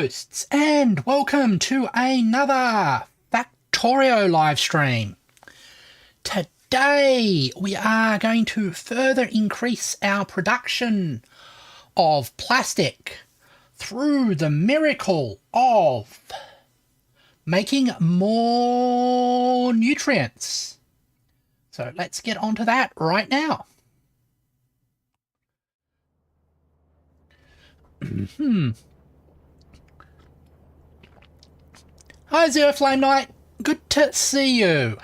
hosts, and welcome to another Factorio live stream. Today we are going to further increase our production of plastic through the miracle of making more nutrients. So let's get onto that right now. Hi Zero Flame Knight, good to see you.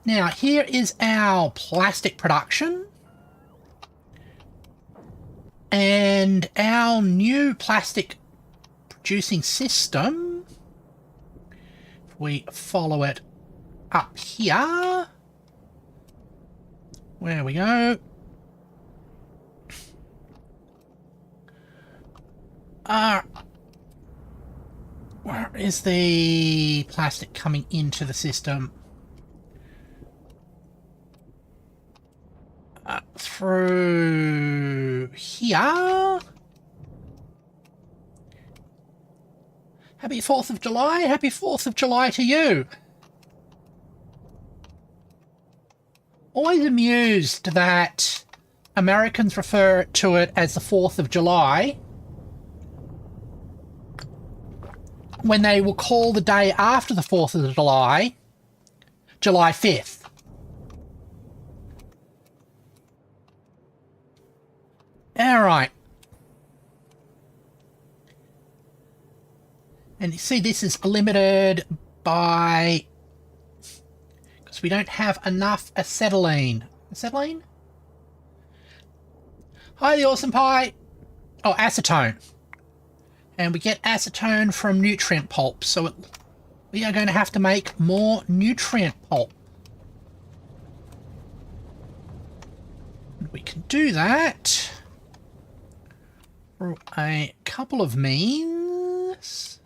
Now here is our plastic production and our new plastic producing system. If we follow it up here, where we go. Where is the plastic coming into the system? Through here. Happy 4th of July. Happy 4th of July to you. Always amused that Americans refer to it as the 4th of July when they will call the day after the 4th of July, July 5th. Alright. And you see this is limited by... because we don't have enough acetylene. Acetylene? Hi, the Awesome Pie. Oh, acetone. And we get acetone from nutrient pulp, so we are going to have to make more nutrient pulp. And we can do that through a couple of means.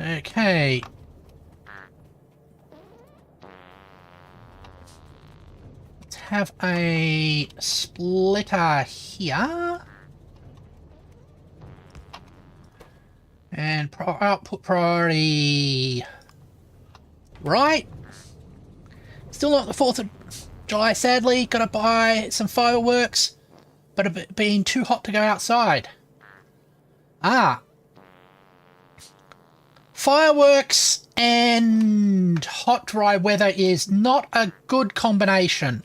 Okay. Have a splitter here and output priority right. Still not the 4th of July, sadly. Gotta buy some fireworks, but it being too hot to go outside. Fireworks and hot dry weather is not a good combination.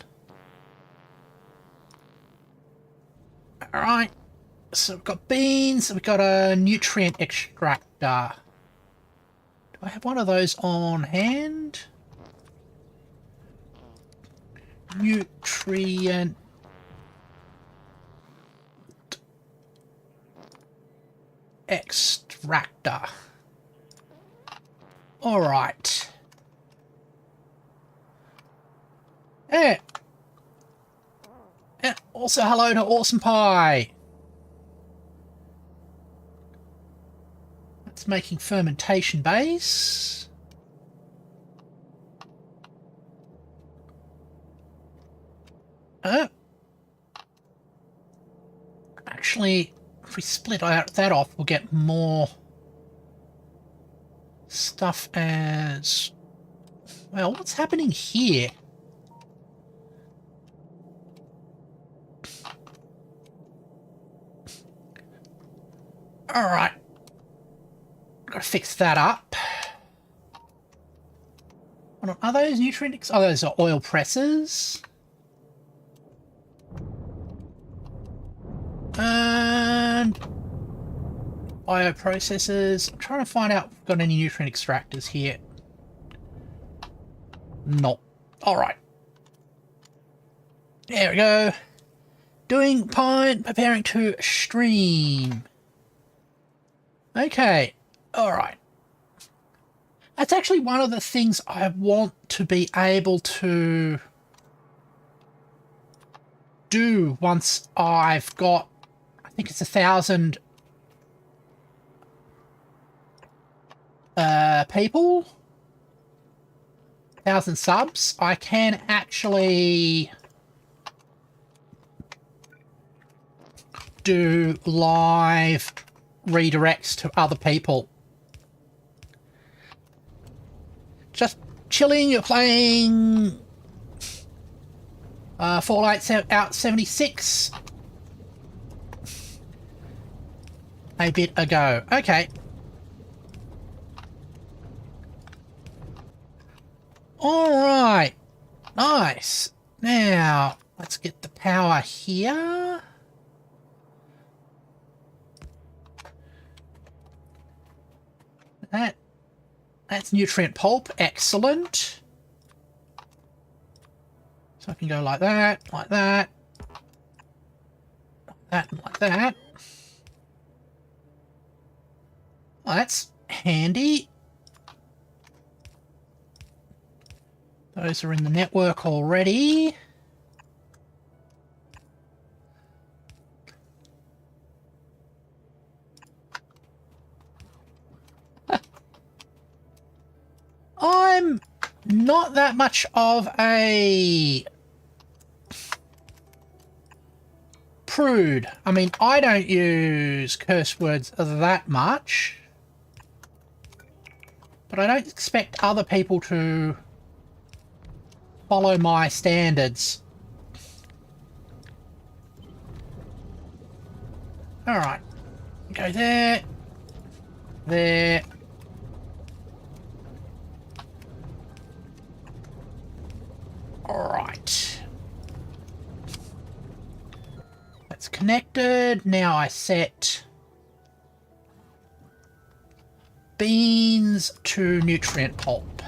Alright, so we've got beans, we've got a nutrient extractor. Do I have one of those on hand? Nutrient extractor. Alright. Yeah. And also hello to Awesome Pie. That's making fermentation base. Actually, if we split that off, we'll get more stuff as well. What's happening here? Alright. Gotta fix that up. Are those nutrient... oh, those are oil presses. And... bioprocessors. I'm trying to find out if we've got any nutrient extractors here. No. Alright. There we go. Doing pine, preparing to stream. Okay, alright. That's actually one of the things I want to be able to do once I've got, I think it's 1,000 people, 1,000 subs. I can actually do live redirects to other people. Just chilling, you're playing Fallout 76 a bit ago. Okay. Alright. Nice. Now, let's get the power here. That's nutrient pulp. Excellent. So I can go like that, like that, like that, and like that. Oh, that's handy. Those are in the network already. I'm not that much of a prude. I mean, I don't use curse words that much. But I don't expect other people to follow my standards. Alright. Go there. There. Alright. That's connected. Now I set beans to nutrient pulp.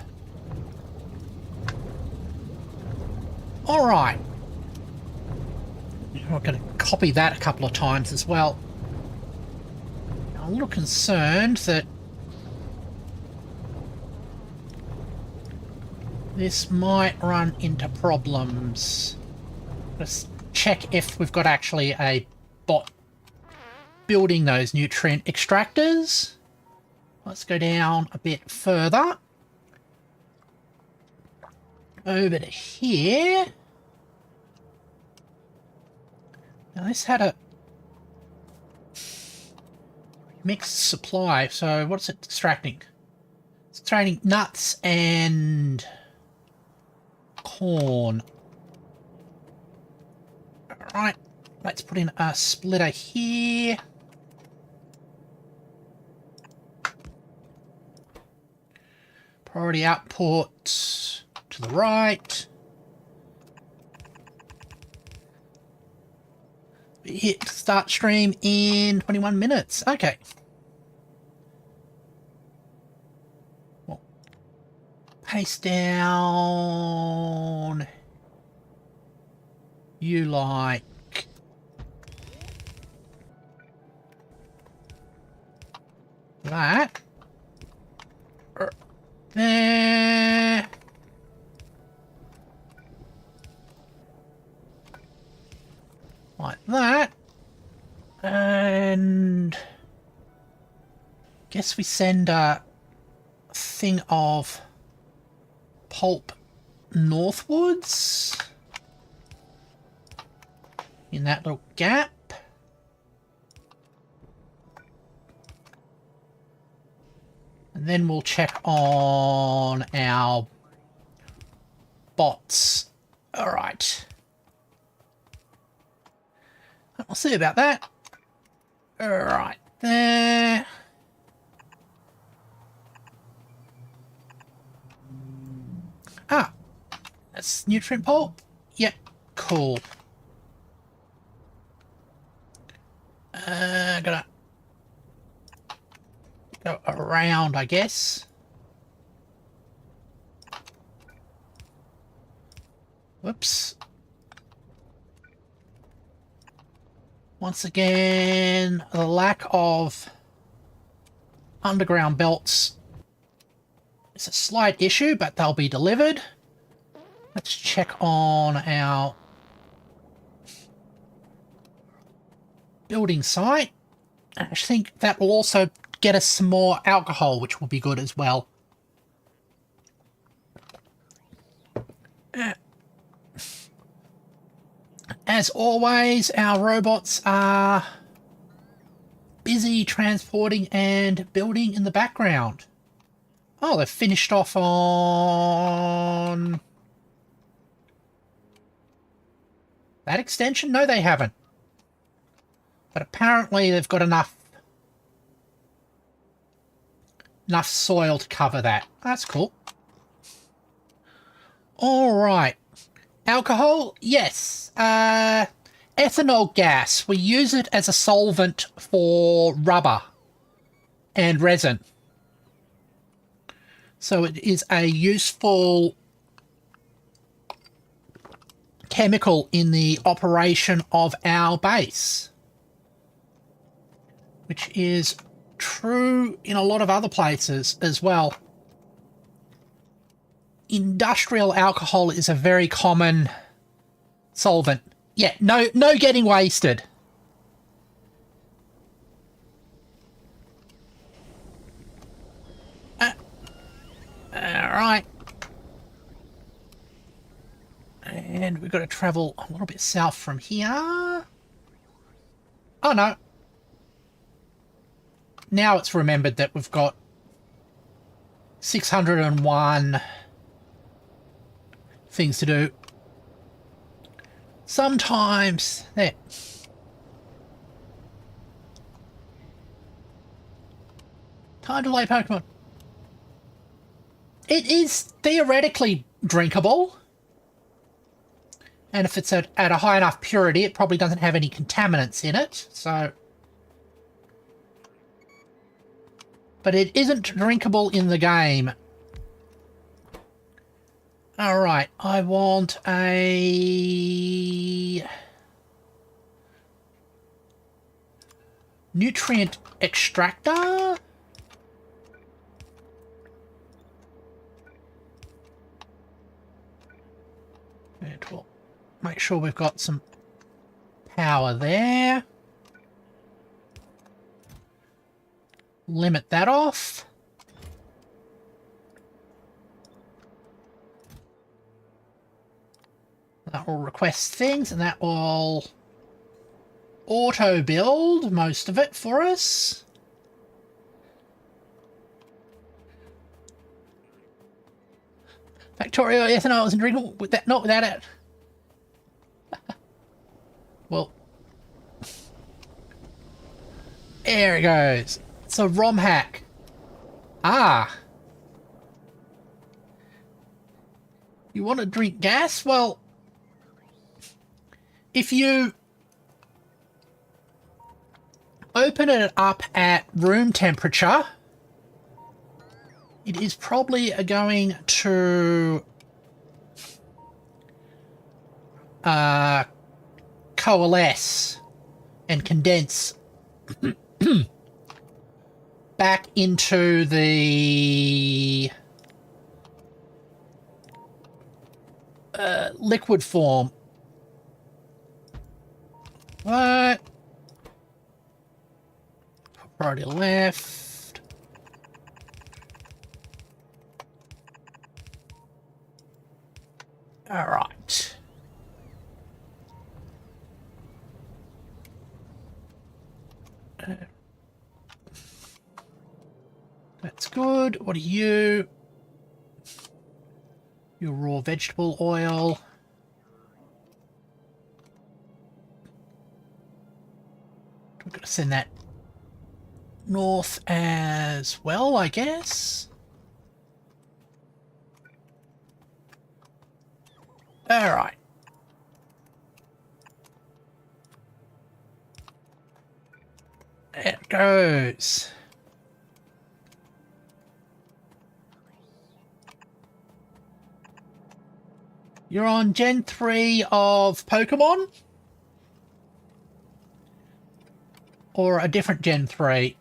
Alright. I'm going to copy that a couple of times as well. I'm a little concerned that this might run into problems. Let's check if we've got actually a bot building those nutrient extractors. Let's go down a bit further. Over to here. Now this had a mixed supply, so what's it extracting? It's extracting nuts and corn. Alright, let's put in a splitter here. Priority output to the right. Hit start stream in 21 minutes. Okay. Well, paste down. You like that. There. Like that. And guess we send a thing of pulp northwards in that little gap. And then we'll check on our bots. All right. We'll see about that. All right, there. Ah, that's nutrient pulp. Yep, cool. Gotta go around, I guess. Whoops. Once again, the lack of underground belts is a slight issue, but they'll be delivered. Let's check on our building site. I think that will also get us some more alcohol, which will be good as well. As always, our robots are busy transporting and building in the background. Oh, they've finished off on that extension? No, they haven't. But apparently they've got enough soil to cover that. That's cool. All right. Alcohol? Yes. Ethanol gas. We use it as a solvent for rubber and resin. So it is a useful chemical in the operation of our base, which is true in a lot of other places as well. Industrial alcohol is a very common solvent. Yeah, no getting wasted. Alright. And we've got to travel a little bit south from here. Oh, no. Now it's remembered that we've got 601 things to do. Sometimes... There. Time to play Pokemon. It is theoretically drinkable. And if it's at a high enough purity, it probably doesn't have any contaminants in it, so... But it isn't drinkable in the game. Alright, I want a... nutrient extractor? And we'll make sure we've got some power there. Limit that off. That will request things, and that will auto build most of it for us. Factorio ethanol isn't drinkable with that, not without it. Well, there it goes. It's a ROM hack. Ah. You want to drink gas? Well, if you open it up at room temperature, it is probably going to coalesce and condense back into the liquid form. What? Priority left. All right. That's good. What are you? Your raw vegetable oil. We're going to send that north as well, I guess. All right. There it goes. You're on Gen 3 of Pokemon? Or a different Gen 3?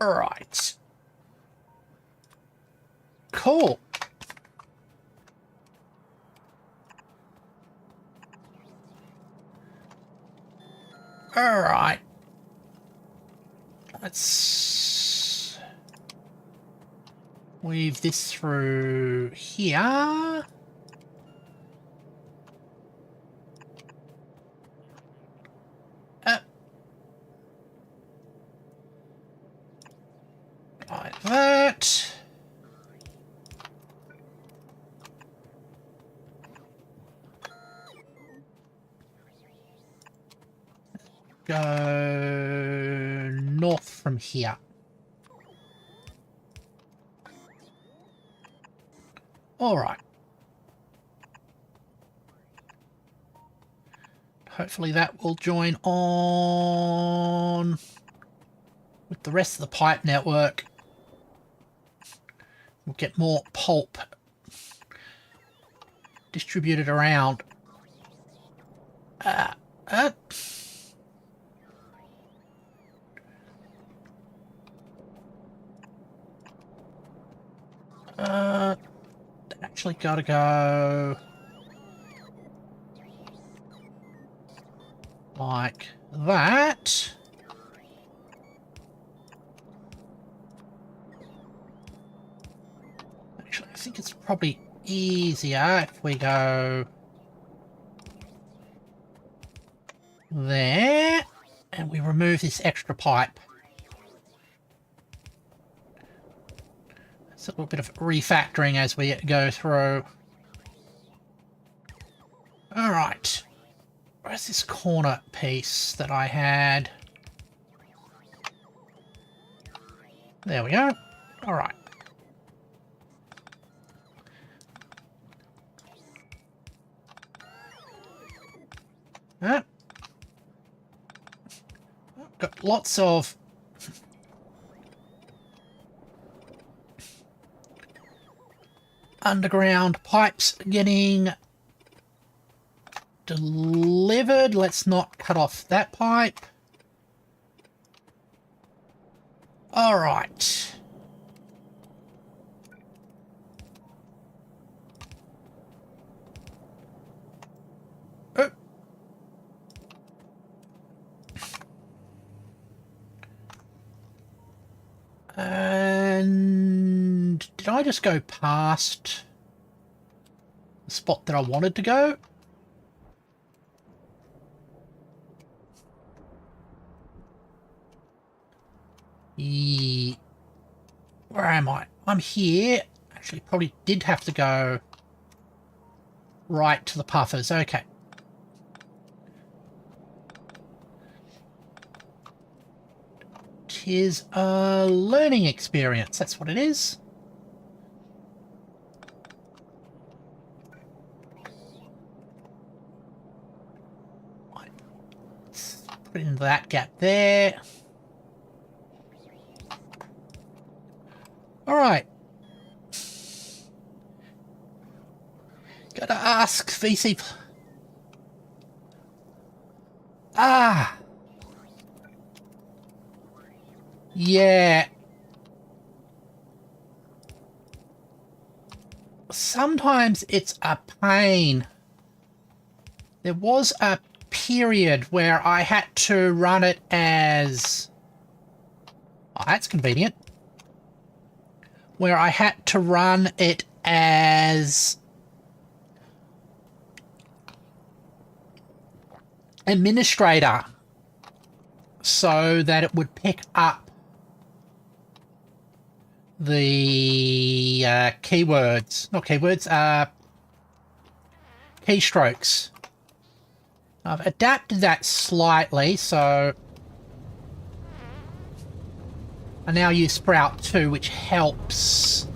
Alright. Cool. Alright. Let's weave this through here. go north from here. All right. Hopefully that will join on with the rest of the pipe network. We'll get more pulp distributed around. Actually gotta go like that. Actually, I think it's probably easier if we go there and we remove this extra pipe. It's a little bit of refactoring as we go through. All right. Where's this corner piece that I had? There we go. All right. Got lots of underground pipes getting delivered. Let's not cut off that pipe. All right. Oh. And did I just go past the spot that I wanted to go? Where am I? I'm here. Actually, probably did have to go right to the puffers. Okay. Tis a learning experience. That's what it is. Let's put it into that gap there. All right. Gotta ask VC. Ah. Yeah. Sometimes it's a pain. There was a period where I had to run it as... Oh, that's convenient. Where I had to run it as administrator so that it would pick up the keywords, not keywords, keystrokes. I've adapted that slightly, so I now use Sprout 2, which helps.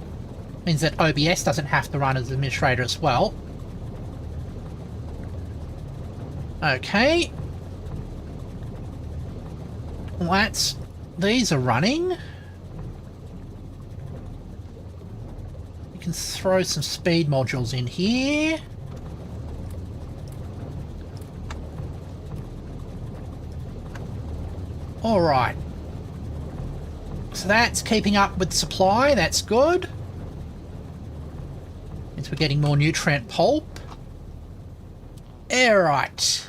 Means that OBS doesn't have to run as administrator as well. Okay. Well, these are running. You can throw some speed modules in here. All right. So that's keeping up with supply. That's good. Means we're getting more nutrient pulp. Alright.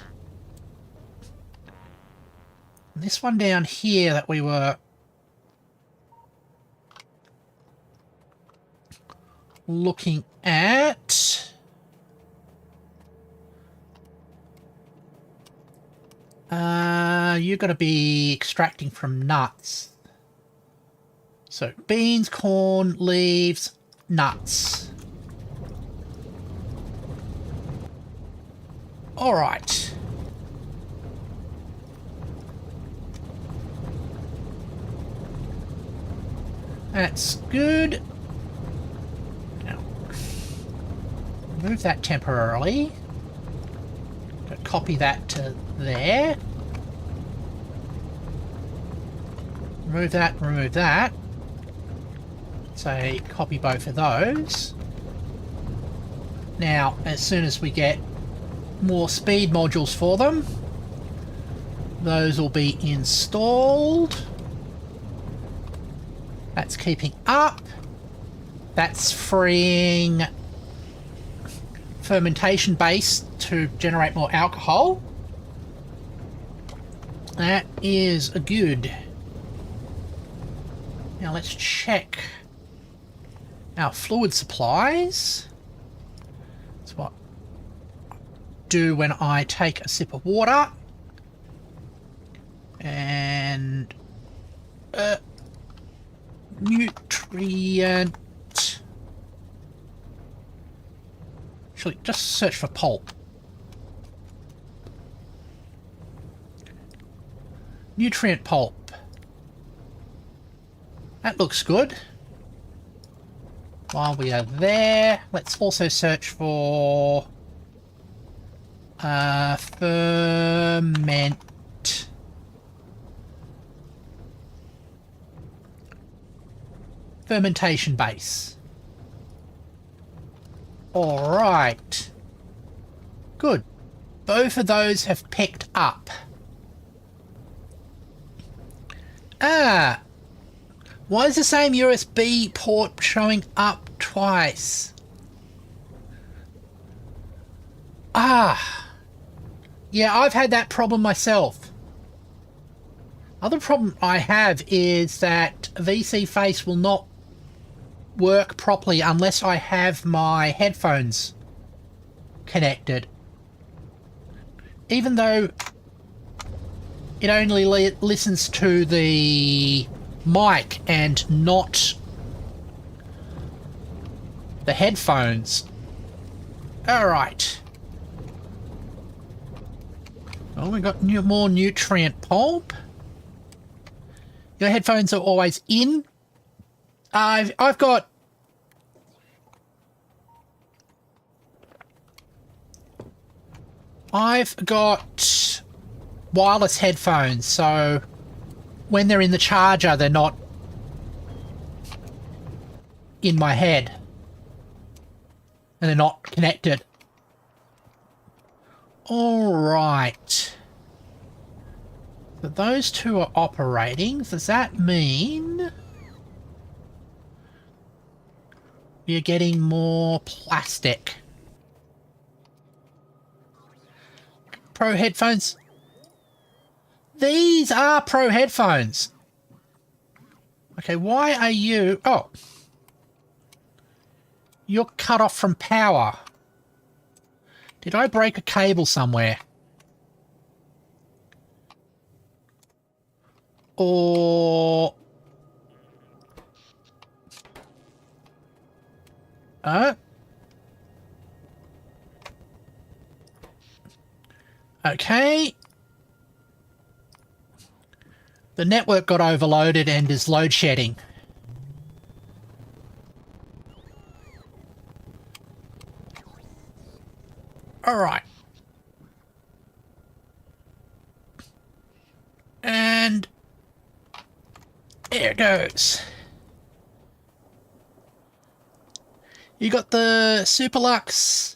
This one down here that we were looking at. You're going to be extracting from nuts. So beans, corn, leaves, nuts. All right. That's good. Now, move that temporarily. Copy that to there. Remove that, remove that. So copy both of those. Now, as soon as we get more speed modules for them, those will be installed. That's keeping up. That's freeing fermentation base to generate more alcohol. That is good. Now let's check our fluid supplies. That's what I do when I take a sip of water. And nutrient. Actually, just search for pulp. Nutrient pulp. That looks good. While we are there, let's also search for ferment. Fermentation base. Alright. Good. Both of those have picked up. Ah. Why is the same USB port showing up twice? Ah. Yeah, I've had that problem myself. Other problem I have is that VC Face will not work properly unless I have my headphones connected. Even though it only listens to the mic and not the headphones. Alright. Oh, we got more nutrient pulp. Your headphones are always in. I've got wireless headphones, so when they're in the charger, they're not in my head. And they're not connected. Alright. So those two are operating. Does that mean we're getting more plastic? Pro headphones. These are Pro headphones. Okay, why are you... Oh. You're cut off from power. Did I break a cable somewhere? Or... Okay. The network got overloaded and is load shedding. Alright. And there it goes. You got the Superlux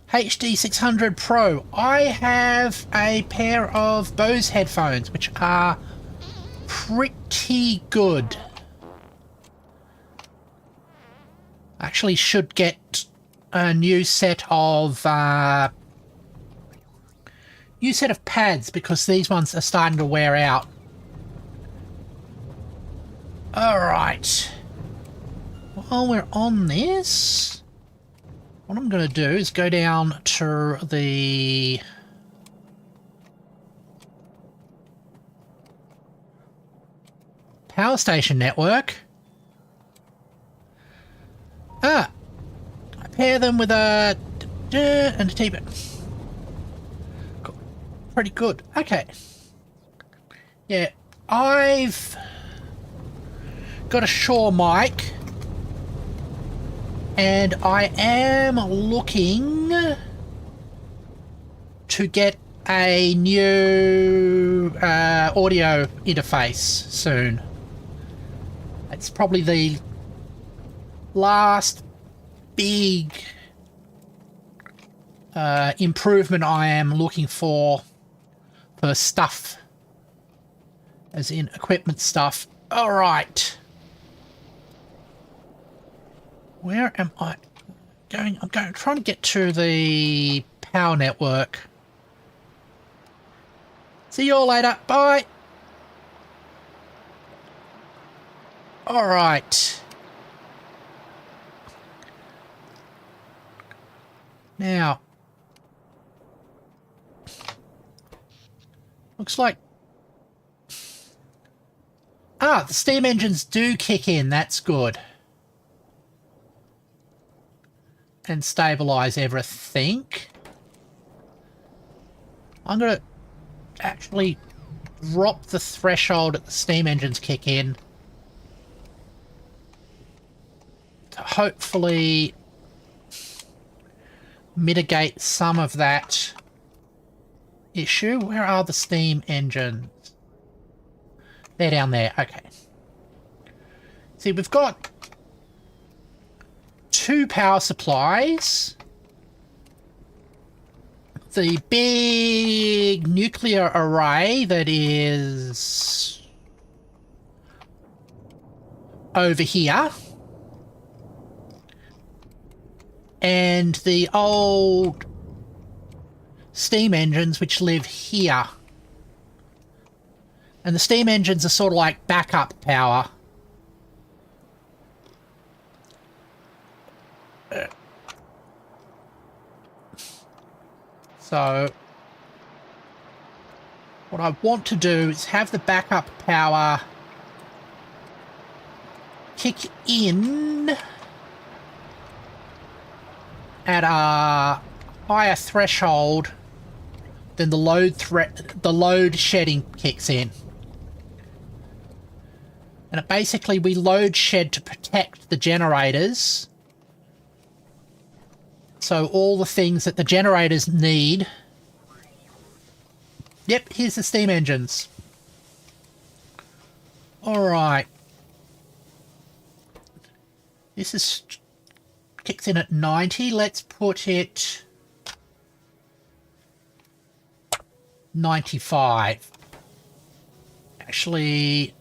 HD 600 Pro. I have a pair of Bose headphones, which are pretty good. Actually should get a new set of pads, because these ones are starting to wear out. Alright. While we're on this, what I'm going to do is go down to the power station network. I pair them with a and a T-bit. Cool. Pretty good. Okay. Yeah, I've got a Shure mic, and I am looking to get a new audio interface soon. It's probably the last big improvement I am looking for stuff, as in equipment stuff. All right. Where am I going? I'm trying to get to the power network. See you all later. Bye. All right. Now, looks like... the steam engines do kick in. That's good. And stabilize everything. I'm going to actually drop the threshold that the steam engines kick in to hopefully mitigate some of that issue. Where are the steam engines? They're down there. Okay. See, we've got 2 power supplies. The big nuclear array that is over here. And the old steam engines which live here. And the steam engines are sort of like backup power. So, what I want to do is have the backup power kick in at a higher threshold than the load shedding kicks in. And basically we load shed to protect the generators. So all the things that the generators need... Yep, here's the steam engines. Alright. This is... kicks in at 90. Let's put it... 95. Actually...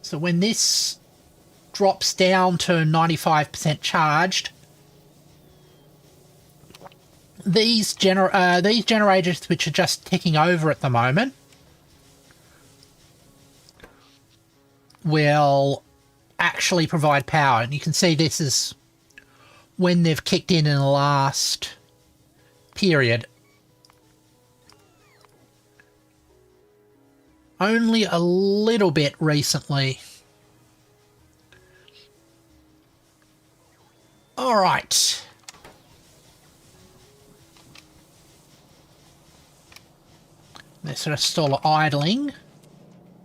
So when this drops down to 95% charged, these generators, which are just ticking over at the moment, will actually provide power. And you can see this is when they've kicked in the last period. Only a little bit recently. All right. They're sort of still idling,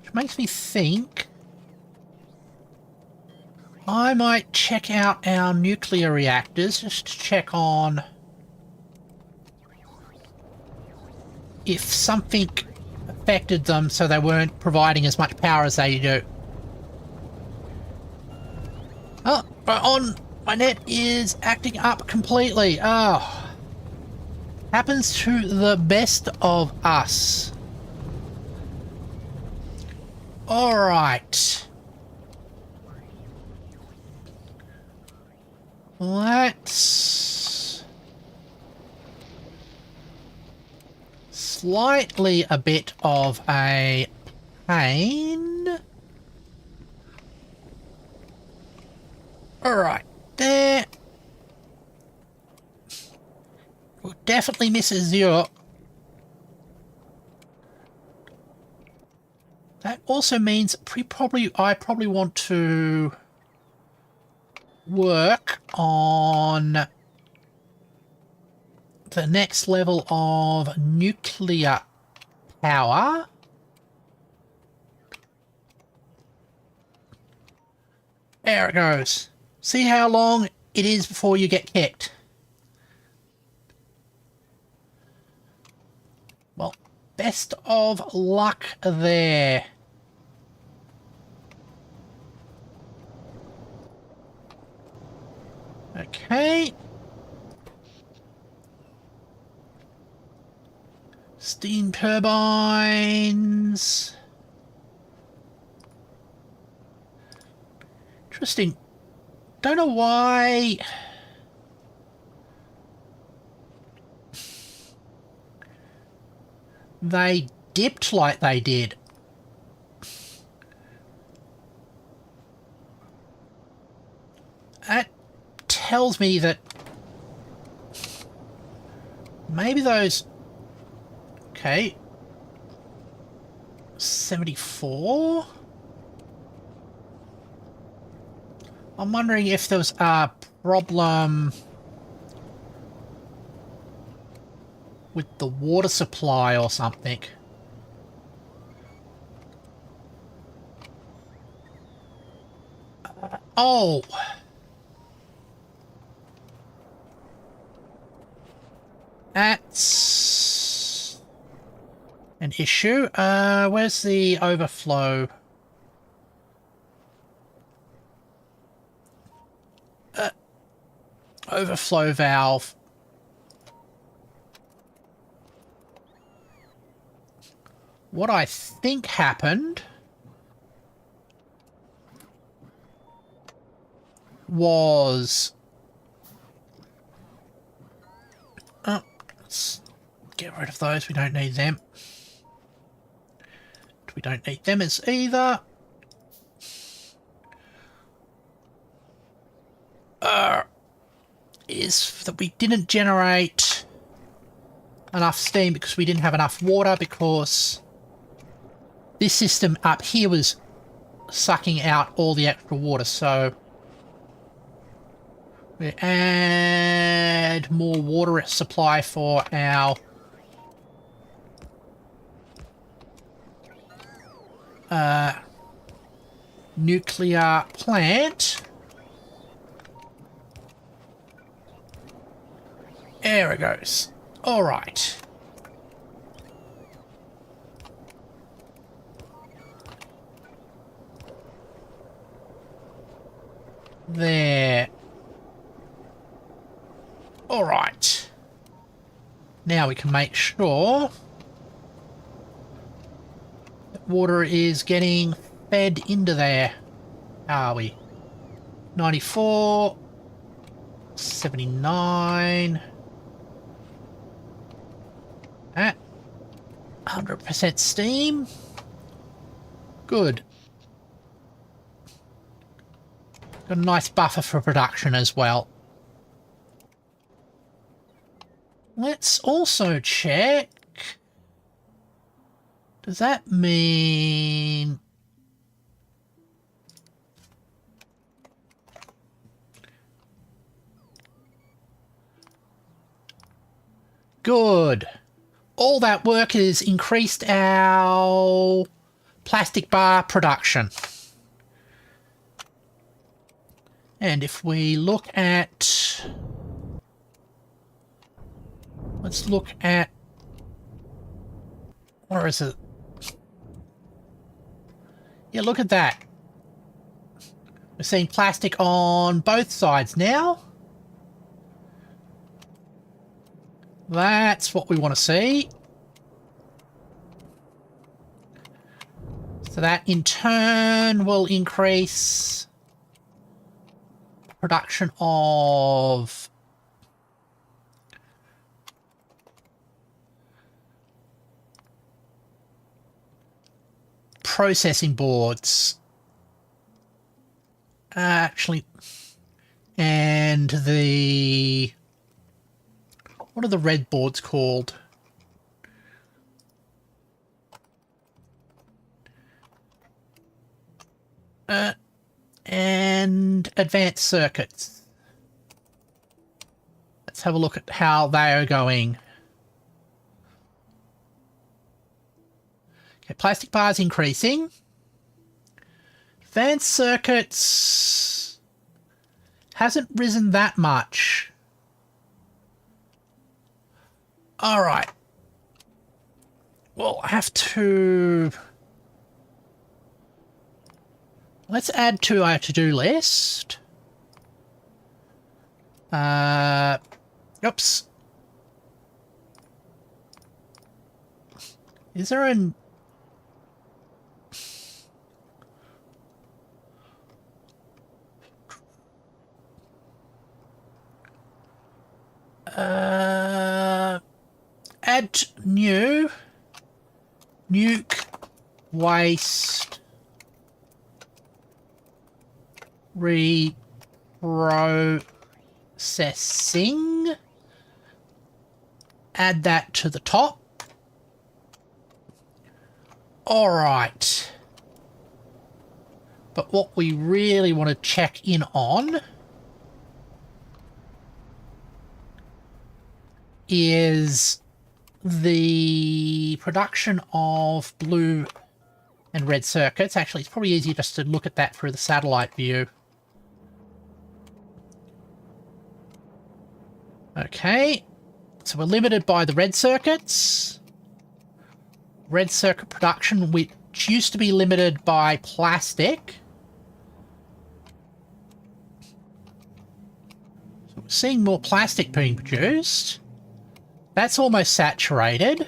which makes me think I might check out our nuclear reactors just to check on if something affected them so they weren't providing as much power as they do. Oh, my net is acting up completely. Oh, happens to the best of us. All right. Let's... Slightly a bit of a pain. Alright, there. We'll definitely miss a zero. That also means I probably want to work on the next level of nuclear power. There it goes. See how long it is before you get kicked. Well, best of luck there. Okay. Steam turbines. Interesting. Don't know why. They dipped like they did. That tells me that maybe those... Okay. 74? I'm wondering if there was a problem with the water supply or something. Oh! That's an issue. Where's the overflow? Overflow valve. What I think happened was... let's get rid of those. We don't need them. We don't need them as either. Is that we didn't generate enough steam because we didn't have enough water, because this system up here was sucking out all the extra water. So we add more water supply for our nuclear plant. There it goes. All right. There. All right. Now we can make sure that water is getting fed into there. How are we? 94, 79. At 100% steam. Good. Got a nice buffer for production as well. Let's also check. Does that mean... Good. All that work has increased our plastic bar production. And if we look at... Let's look at... Where is it? Yeah, look at that. We're seeing plastic on both sides now. That's what we want to see. So that in turn will increase production of processing boards. Actually, and the... What are the red boards called? And advanced circuits. Let's have a look at how they are going. Okay, plastic bars increasing. Advanced circuits... Hasn't risen that much. All right. Well, I have to... Let's add to our to-do list. Oops. Is there an... add new nuke waste reprocessing. Add that to the top. All right. But what we really want to check in on is the production of blue and red circuits. Actually, it's probably easier just to look at that through the satellite view. Okay, so we're limited by the red circuits. Red circuit production, which used to be limited by plastic. So we're seeing more plastic being produced. That's almost saturated.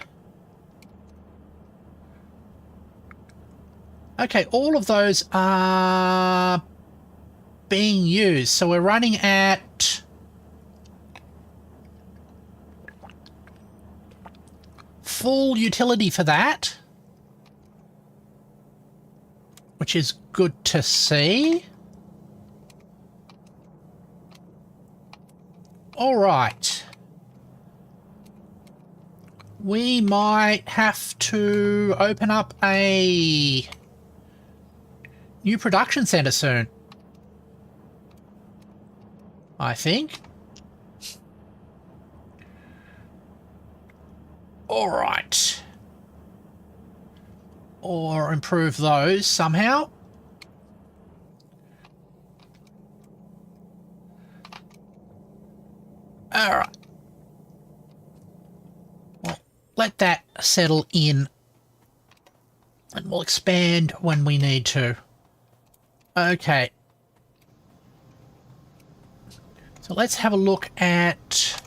Okay, all of those are being used. So we're running at full utility for that, which is good to see. All right. We might have to open up a new production center soon, I think. All right. Or improve those somehow. All right. Let that settle in, and we'll expand when we need to. Okay. So let's have a look at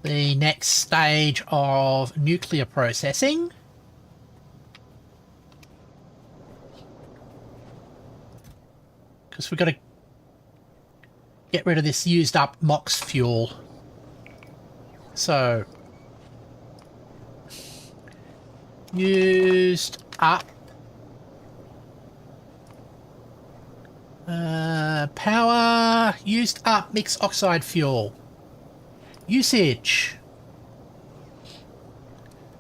the next stage of nuclear processing. Because we've got to get rid of this used up MOX fuel. So... used up power, used up mixed oxide fuel. Usage.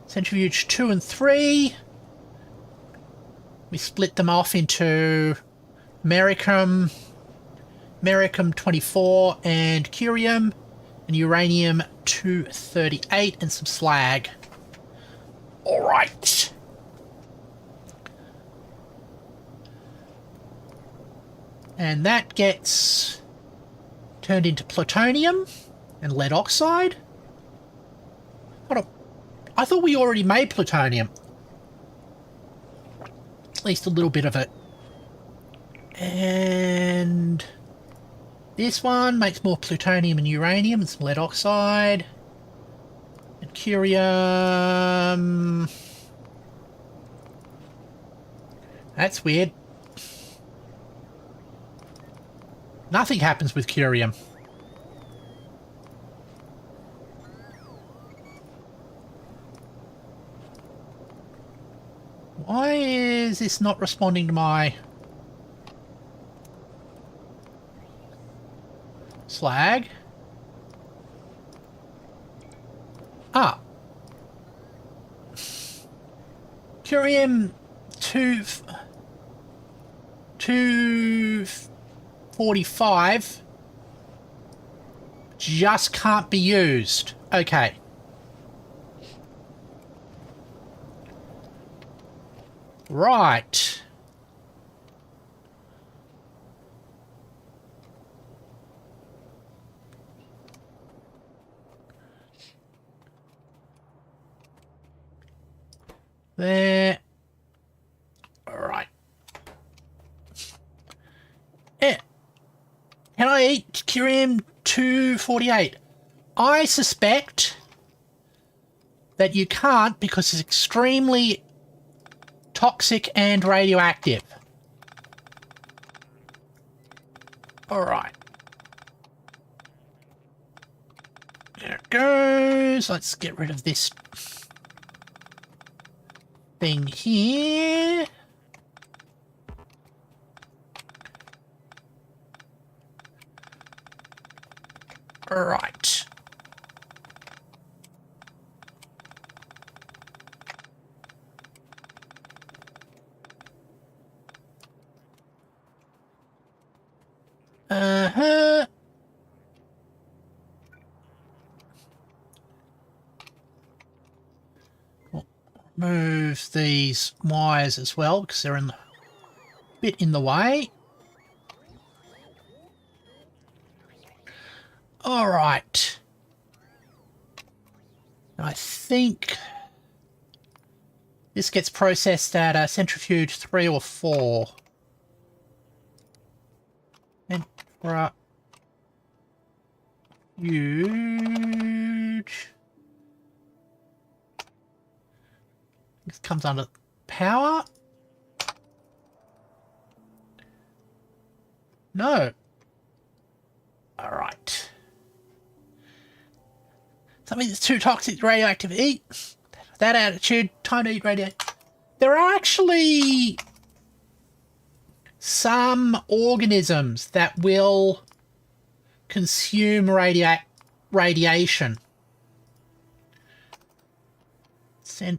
Centrifuge 2 and 3. We split them off into americium 24 and curium, and uranium 238 and some slag. All right. And that gets turned into plutonium and lead oxide. I thought we already made plutonium. At least a little bit of it. And this one makes more plutonium and uranium and some lead oxide. And curium. That's weird. Nothing happens with curium. Why is this not responding to my slag? Ah. Curium 245 just can't be used. Okay. Right. There. Alright. Yeah. Can I eat Curium-248? I suspect that you can't because it's extremely toxic and radioactive. Alright. There it goes. Let's get rid of this thing here. Right. Uh-huh. We'll move these wires as well because they're in the bit in the way. All right. I think this gets processed at a centrifuge 3 or 4. Huge. This comes under power. No. All right. Something that's too toxic, radioactive. Eat that attitude. Time to eat radioactive. There are actually some organisms that will consume radiation. CENTR.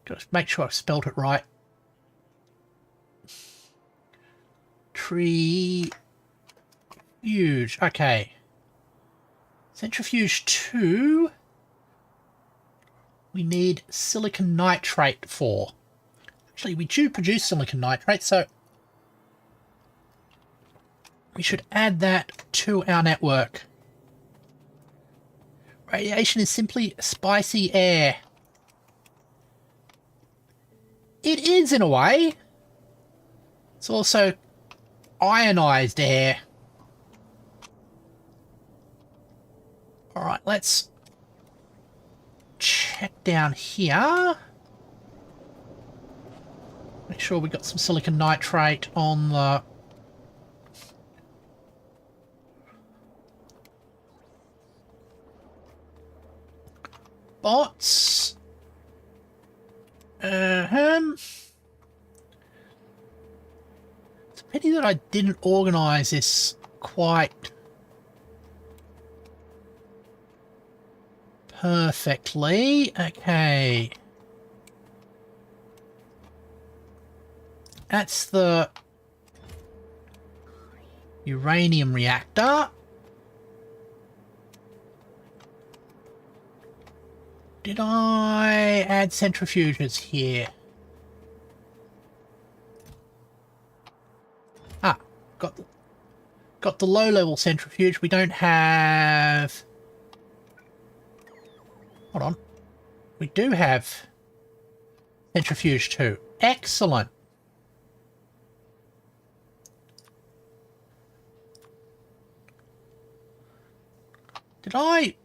Just make sure I've spelled it right. Huge. Okay. Centrifuge 2. We need silicon nitrate for. Actually, we do produce silicon nitrate, so we should add that to our network. Radiation is simply spicy air. It is in a way. It's also ionized air. Alright, let's check down here. Make sure we got some silicon nitrate on the bots. It's a pity that I didn't organise this quite perfectly. Okay. That's the uranium reactor. Did I add centrifuges here? Ah, got the low-level centrifuge. We don't have... Hold on. We do have centrifuge 2. Excellent. Did I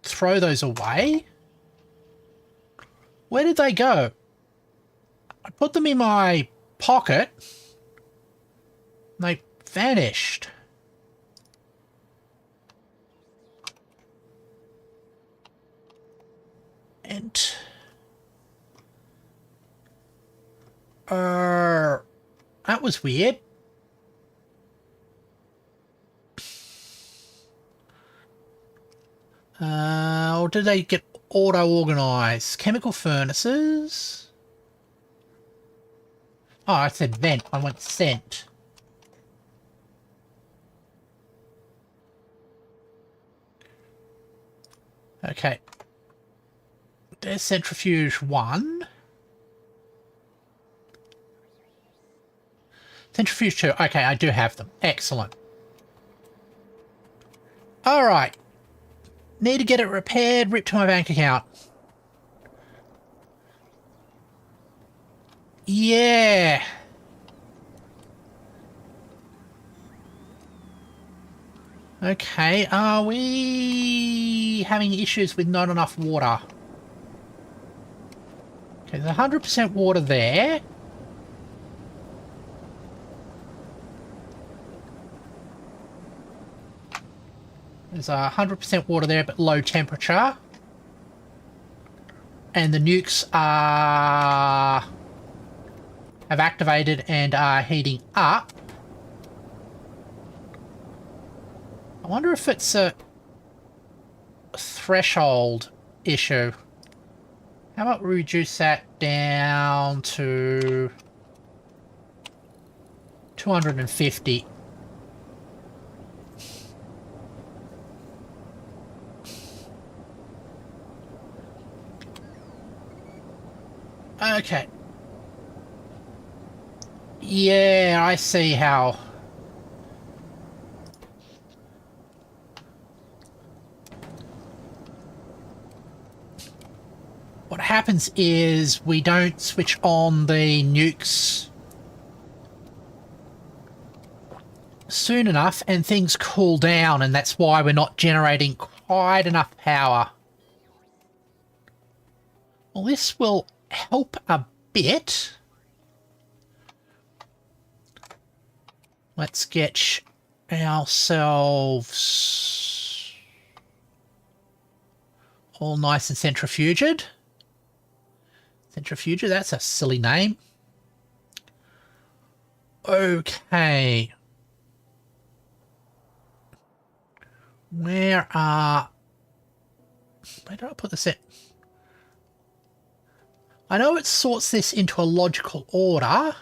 throw those away? Where did they go? I put them in my pocket. They vanished. And that was weird. Or did they get auto-organized? Chemical furnaces? Oh, I said vent. I went sent. Okay. There's centrifuge 1. Centrifuge 2. Okay, I do have them. Excellent. Alright. Need to get it repaired. Rip to my bank account. Yeah. Okay, are we having issues with not enough water? Okay, there's 100% water there. There's 100% water there, but low temperature. And the nukes have activated and are heating up. I wonder if it's a threshold issue. How about we reduce that down to 250? Okay. Yeah, I see how. What happens is we don't switch on the nukes soon enough and things cool down, and that's why we're not generating quite enough power. Well, this will help a bit. Let's get ourselves all nice and centrifuged. Centrifuge, that's a silly name. Okay. Where did I put this in? I know it sorts this into a logical order,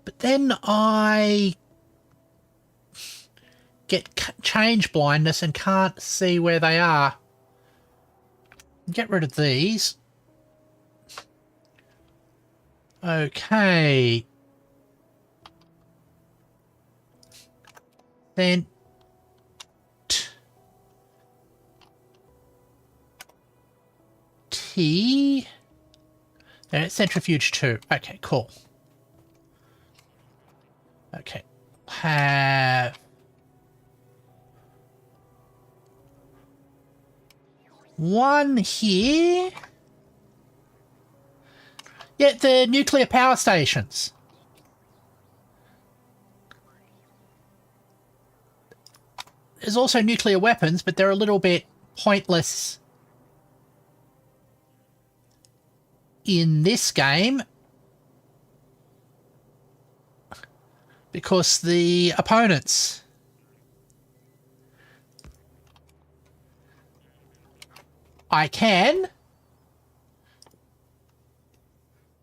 but then I get change blindness and can't see where they are. Get rid of these. Okay. Then T. And it's centrifuge 2. Okay, cool. Okay. Have one here. Yeah, the nuclear power stations. There's also nuclear weapons, but they're a little bit pointless in this game because the opponents I can,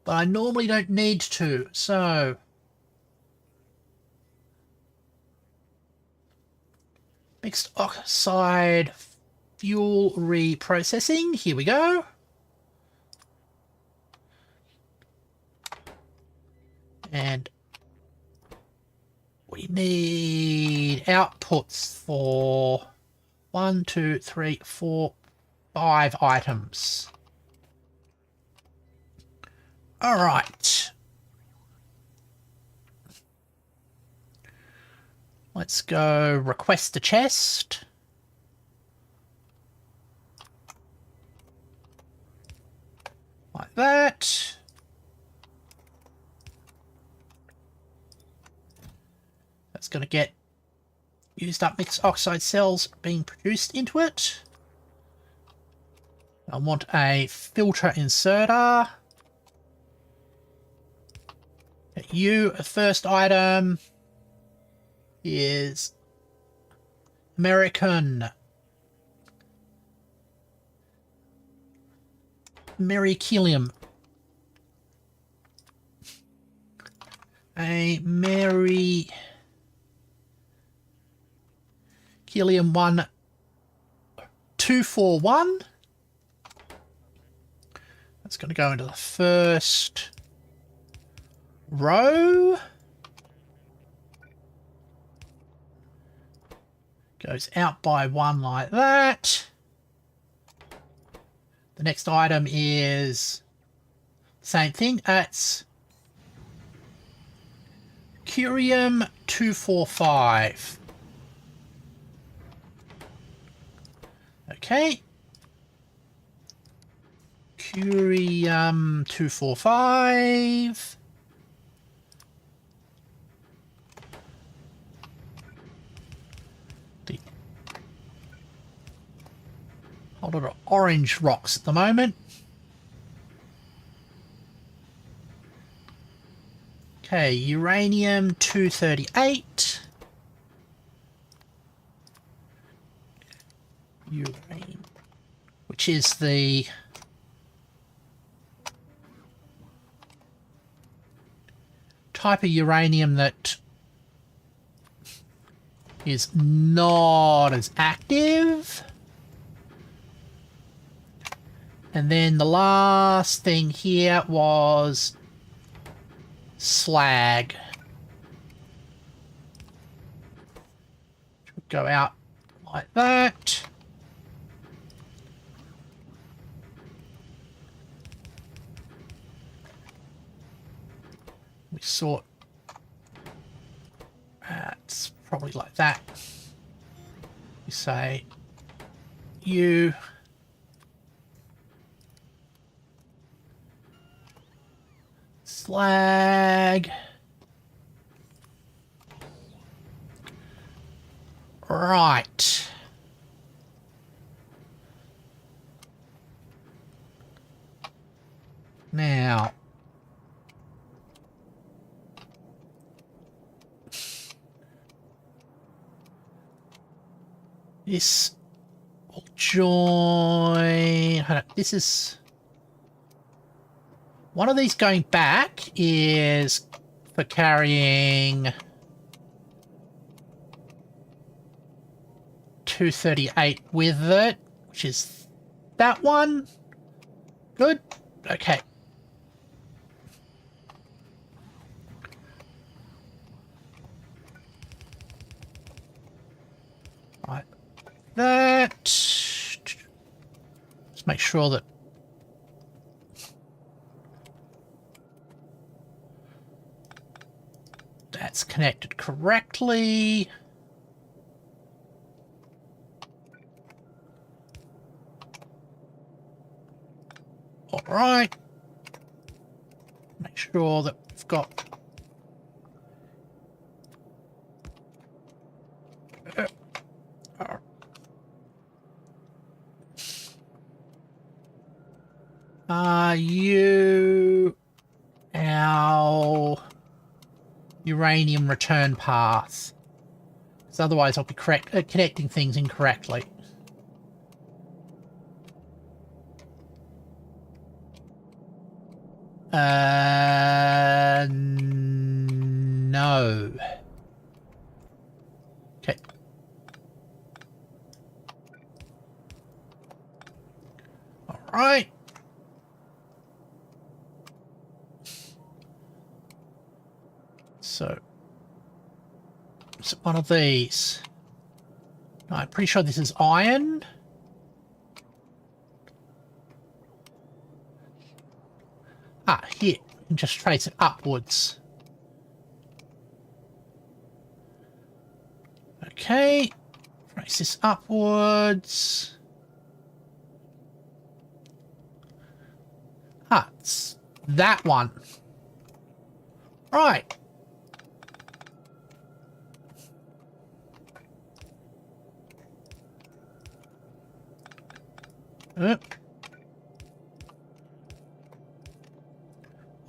but I normally don't need to, so mixed oxide fuel reprocessing, here we go. And we need outputs for 1, 2, 3, 4, 5 items. All right. Let's go request a chest. Like that. That's going to get used up mixed oxide cells being produced into it. I want a filter inserter. You, first item is American Mericilium. A Mericilium helium 1241. That's going to go into the first row. Goes out by one like that. The next item is the same thing. It's Curium 245. Okay. Curium 245. A lot of orange rocks at the moment. Okay, uranium 238. Uranium, which is the type of uranium that is not as active. And then the last thing here was slag. Go out like that. We sort. It's probably like that. We say you. Slag. Right. Now. This will join. This is. One of these going back is for carrying 238 with it, which is that one. Good. Okay. Right. That. Let's make sure that that's connected correctly. All right. Make sure that we've got you our uranium return path, because otherwise I'll be connecting things incorrectly. No. Okay. All right. So, it's one of these. No, I'm pretty sure this is iron. Ah, here. You can just trace it upwards. Okay. Trace this upwards. Ah, it's that one. Right.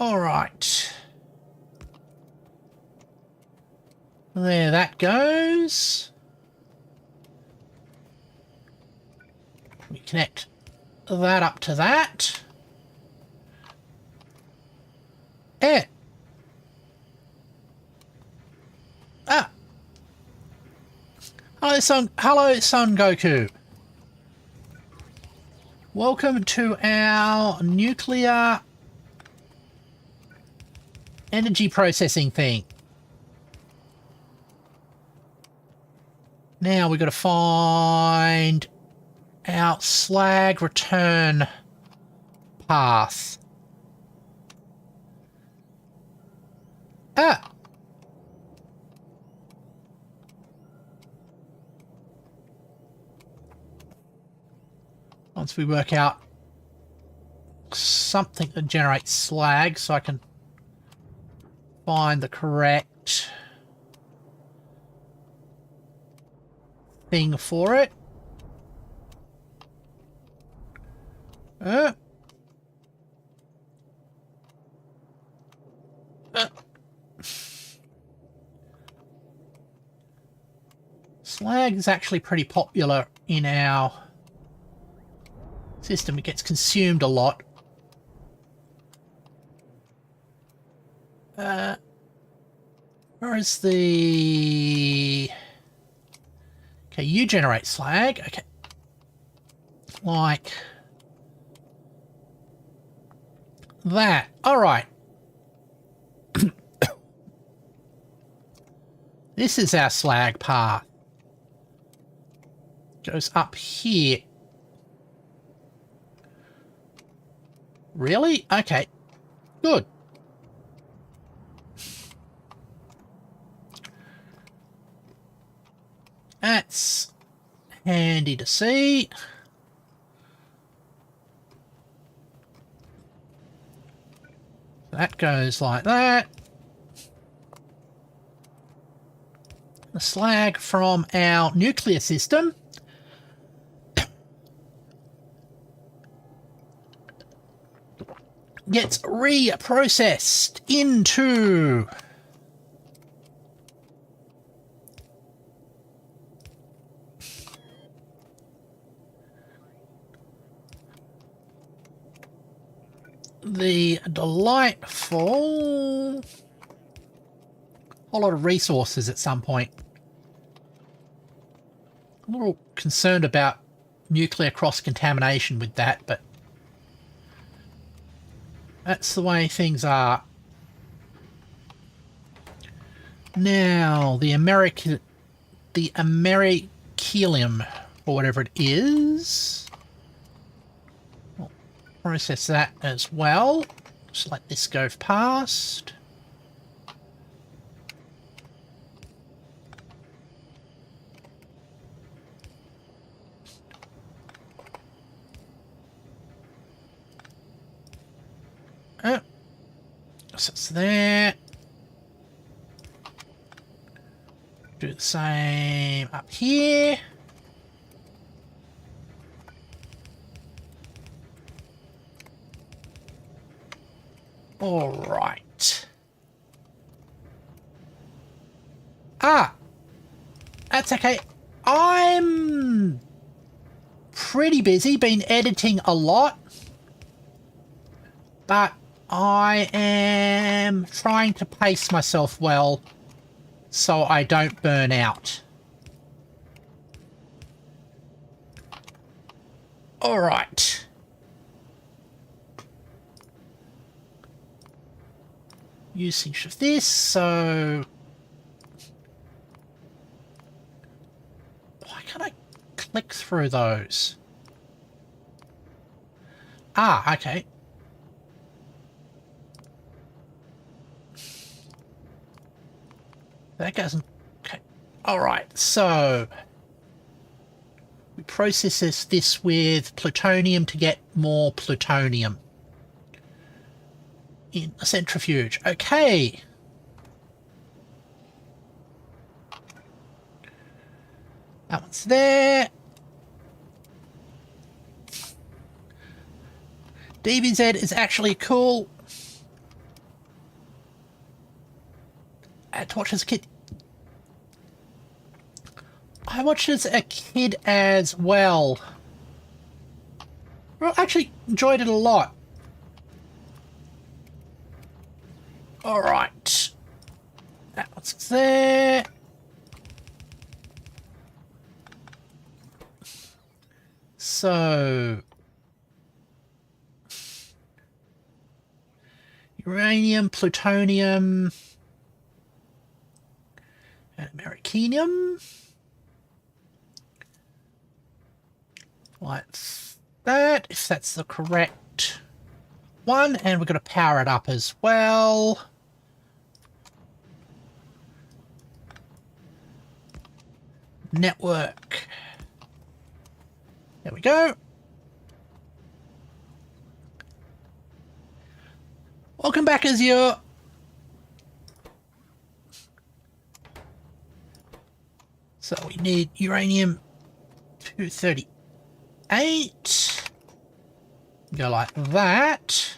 All right. There that goes. We connect that up to that. Hello, Son Goku. Welcome to our nuclear energy processing thing. Now we've got to find our slag return path. Ah! Once we work out something that generates slag so I can find the correct thing for it. Slag is actually pretty popular in our system. It gets consumed a lot. Where is the... Okay, you generate slag. Okay. Like that. Alright. This is our slag path. Goes up here. Really? Okay. Good. That's handy to see. That goes like that. The slag from our nuclear system gets reprocessed into the delightful... whole lot of resources at some point. I'm a little concerned about nuclear cross-contamination with that, but that's the way things are. Now, the Americalium, or whatever it is. We'll process that as well. Just let this go past. Oh, so it's there. Do the same up here. All right. Ah, that's okay. I'm pretty busy, been editing a lot, but I am trying to pace myself well so I don't burn out. All right. Usage of this, so... Why can't I click through those? Ah, okay. That doesn't... Okay. Alright, so... we process this with plutonium to get more plutonium in a centrifuge. Okay. That one's there. DBZ is actually cool. I had to watch as a kid. I watched as a kid as well. Well, I actually enjoyed it a lot. Alright. That one's there. So uranium, plutonium, and americanium. Like that, if that's the correct one. And we're going to power it up as well. Network. There we go. Welcome back, Azure. So we need uranium 238. Go like that.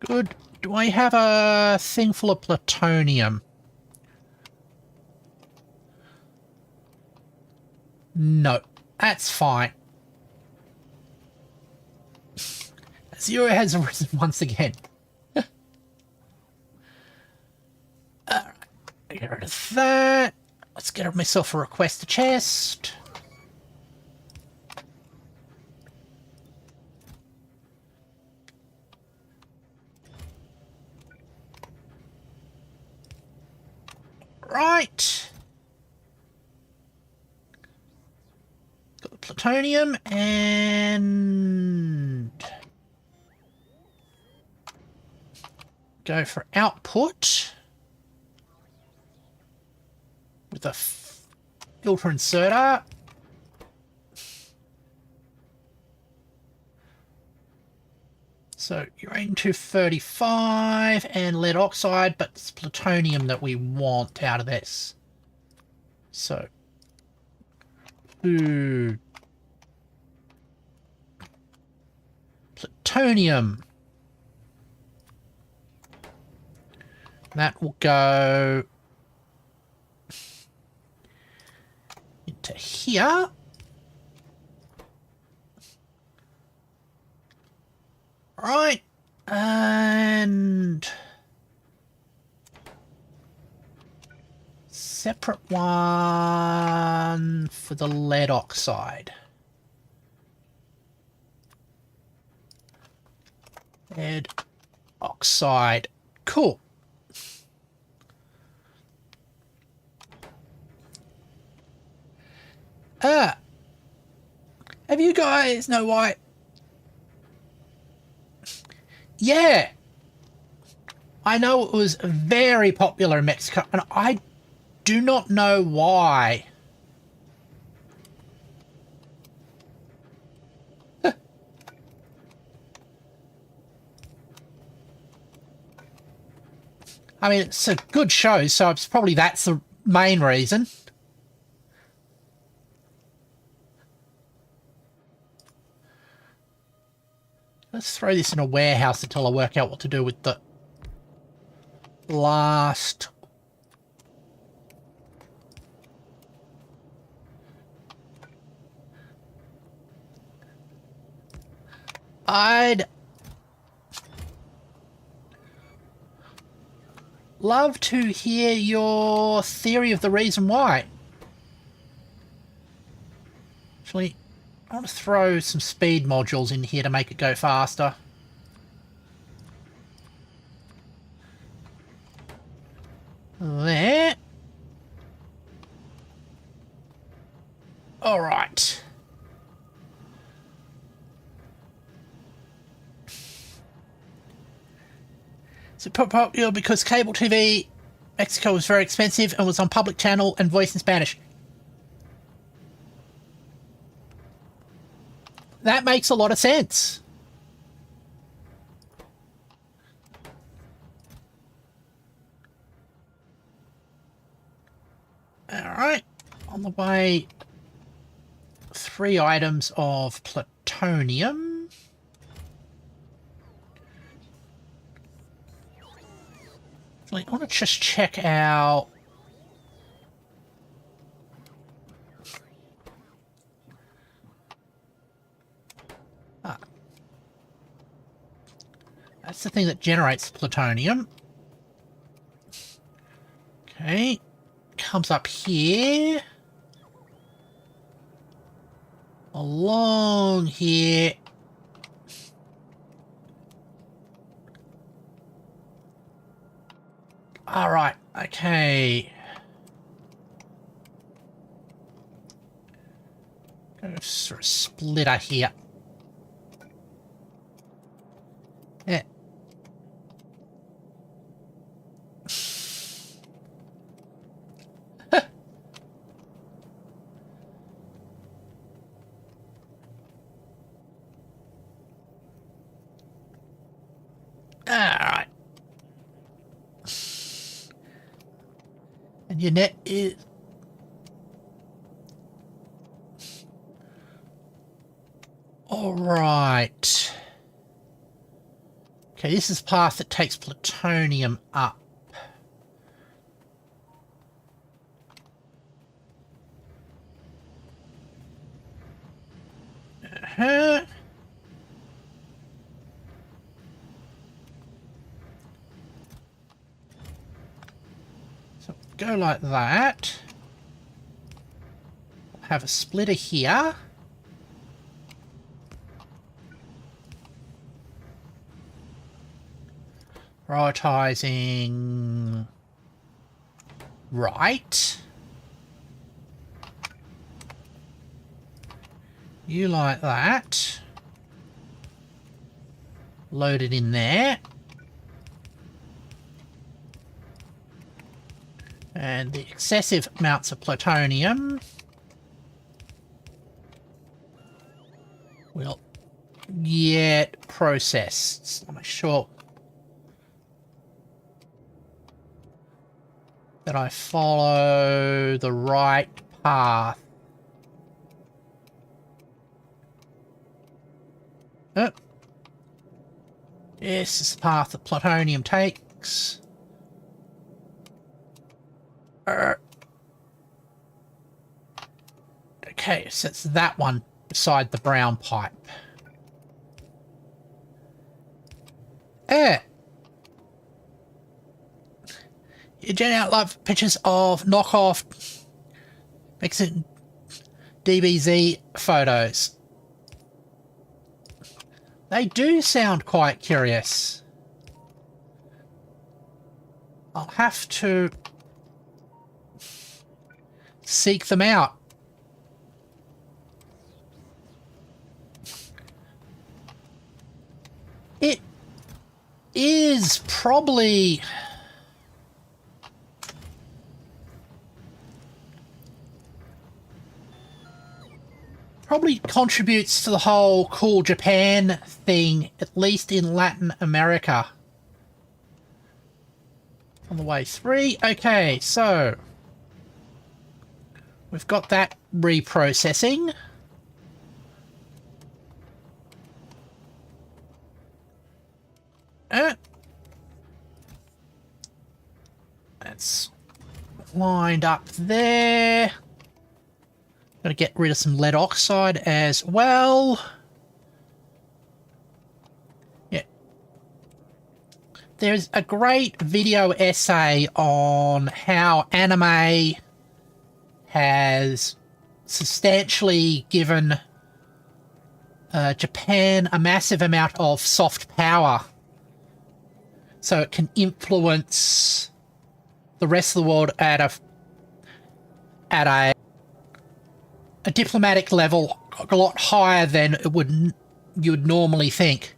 Good. Do I have a thing full of plutonium? No, that's fine. Zero has arisen once again. Alright, get rid of that. Let's get myself a request chest. Right. Got the plutonium and go for output with a filter inserter. So uranium 235 and lead oxide, but it's plutonium that we want out of this. So plutonium. That will go into here. Right, and separate one for the lead oxide. Lead oxide. Cool. Have you guys know why? Yeah, I know it was very popular in Mexico, and I do not know why. I mean, it's a good show, so it's probably that's the main reason. Let's throw this in a warehouse until I work out what to do with the last. I'd love to hear your theory of the reason why. Actually, I want to throw some speed modules in here to make it go faster. There. All right. So popular because cable TV Mexico was very expensive and was on public channel and voiced in Spanish. That makes a lot of sense. All right, on the way, 3 items of plutonium. I want to just check out. That's the thing that generates plutonium. Okay, Okay. Comes up here. Along here. Alright, okay. Go sort of splitter here. Yeah. Alright. And your net is... Alright. Okay, this is the path that takes plutonium up. Uh-huh. So go like that. Have a splitter here. Prioritizing right. You like that. Load it in there. And the excessive amounts of plutonium will get processed. I'll make sure that I follow the right path. Oh. This is the path that plutonium takes. Okay, so it's that one beside the brown pipe. You generate love pictures of knockoff makes it DBZ photos. They do sound quite curious. I'll have to seek them out. It is probably contributes to the whole cool Japan thing, at least in Latin America. On the way 3. Okay, so we've got that reprocessing. That's lined up there. Got to get rid of some lead oxide as well. Yeah. There's a great video essay on how anime has substantially given Japan a massive amount of soft power, so it can influence the rest of the world at a diplomatic level a lot higher than you would normally think.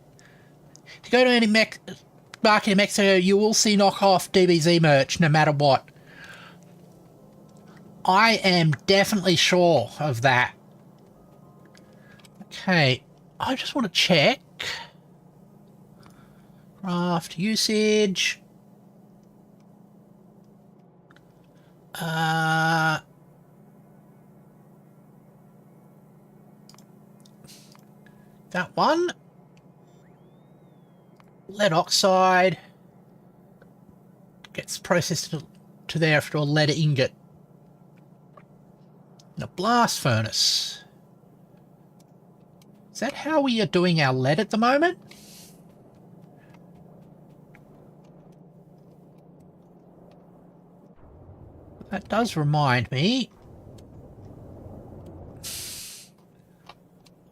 If you go to any market in Mexico, you will see knockoff DBZ merch no matter what. I am definitely sure of that. Okay, I just want to check. Craft usage. That one. Lead oxide gets processed to there after a lead ingot. In a blast furnace. Is that how we are doing our lead at the moment? does remind me.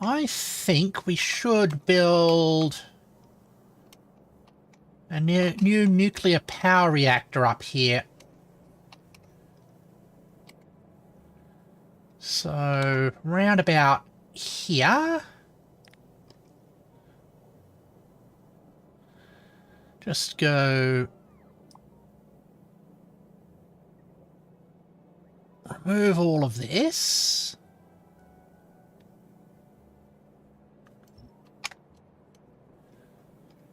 I think we should build a new nuclear power reactor up here. So, round about here. Just go... remove all of this.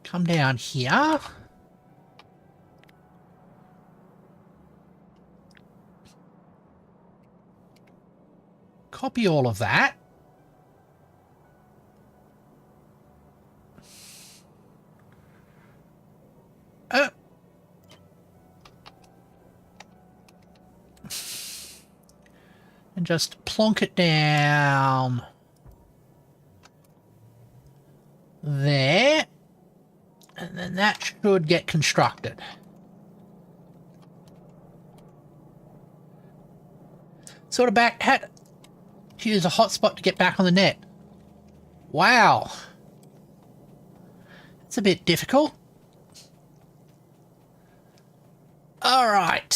Come down here. Copy all of that. And just plonk it down there. And then that should get constructed. Sort of back, had to use a hotspot to get back on the net. Wow. It's a bit difficult. Alright.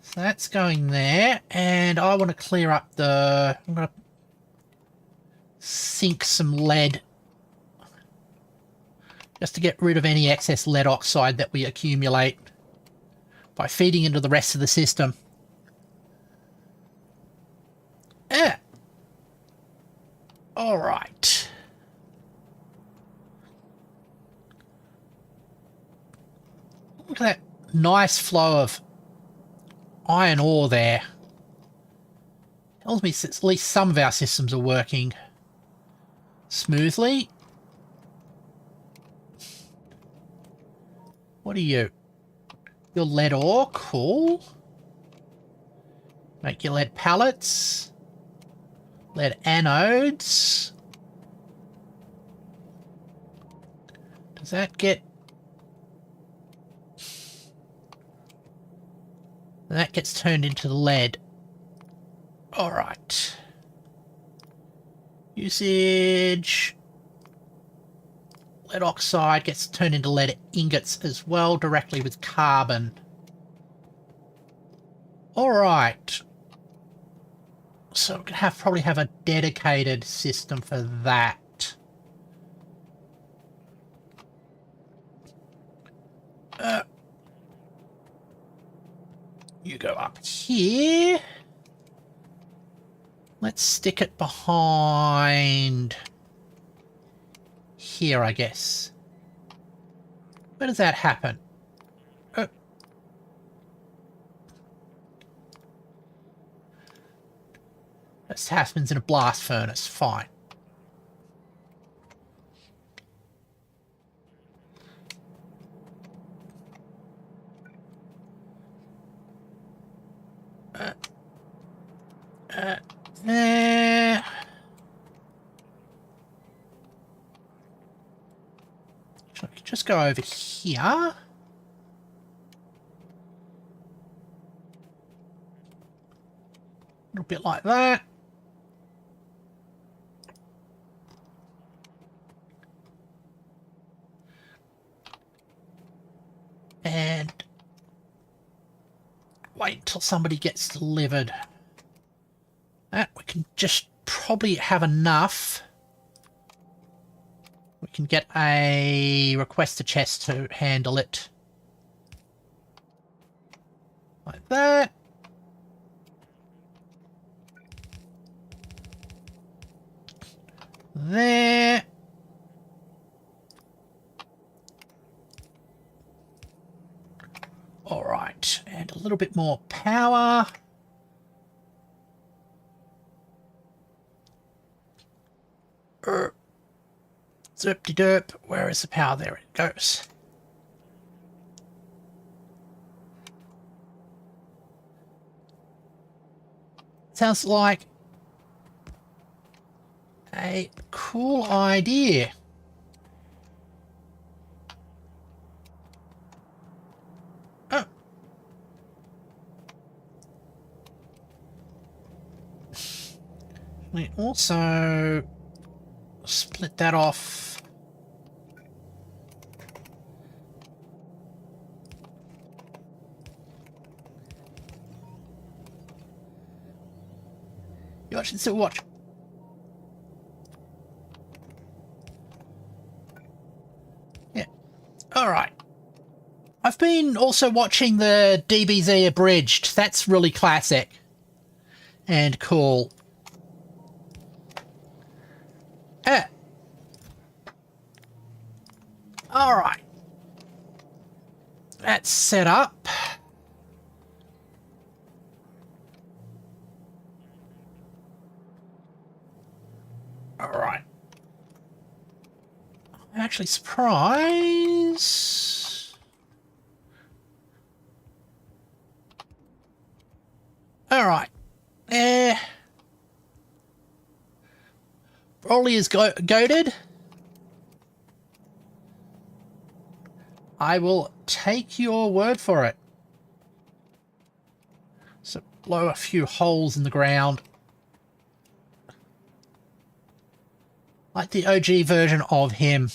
So that's going there. And I want to clear up the... I'm going to sink some lead. Just to get rid of any excess lead oxide that we accumulate by feeding into the rest of the system. Yeah. All right. Look at that nice flow of iron ore there. Tells me at least some of our systems are working smoothly. What are you? Your lead ore, cool. Make your lead pellets. Lead anodes. Does that get... that gets turned into lead. Alright. Usage... lead oxide gets turned into lead ingots as well, directly with carbon. Alright. So we're going to probably have a dedicated system for that. You go up here. Let's stick it behind... here, I guess. Where does that happen? This happens in a blast furnace. Fine. There. So I could just go over here. A little bit like that. And wait until somebody gets delivered. That we can just probably have enough. We can get a requester chest to handle it. Like that. There. All right, and a little bit more power. Zerp-de-derp, where is the power? There it goes. Sounds like a cool idea. Oh. We also split that off. You should still watch. Yeah. Alright. I've been also watching the DBZ Abridged. That's really classic. And cool. Alright. That's set up. Alright. I'm actually surprised. Alright. Broly is goated. I will take your word for it. So blow a few holes in the ground. Like the OG version of him.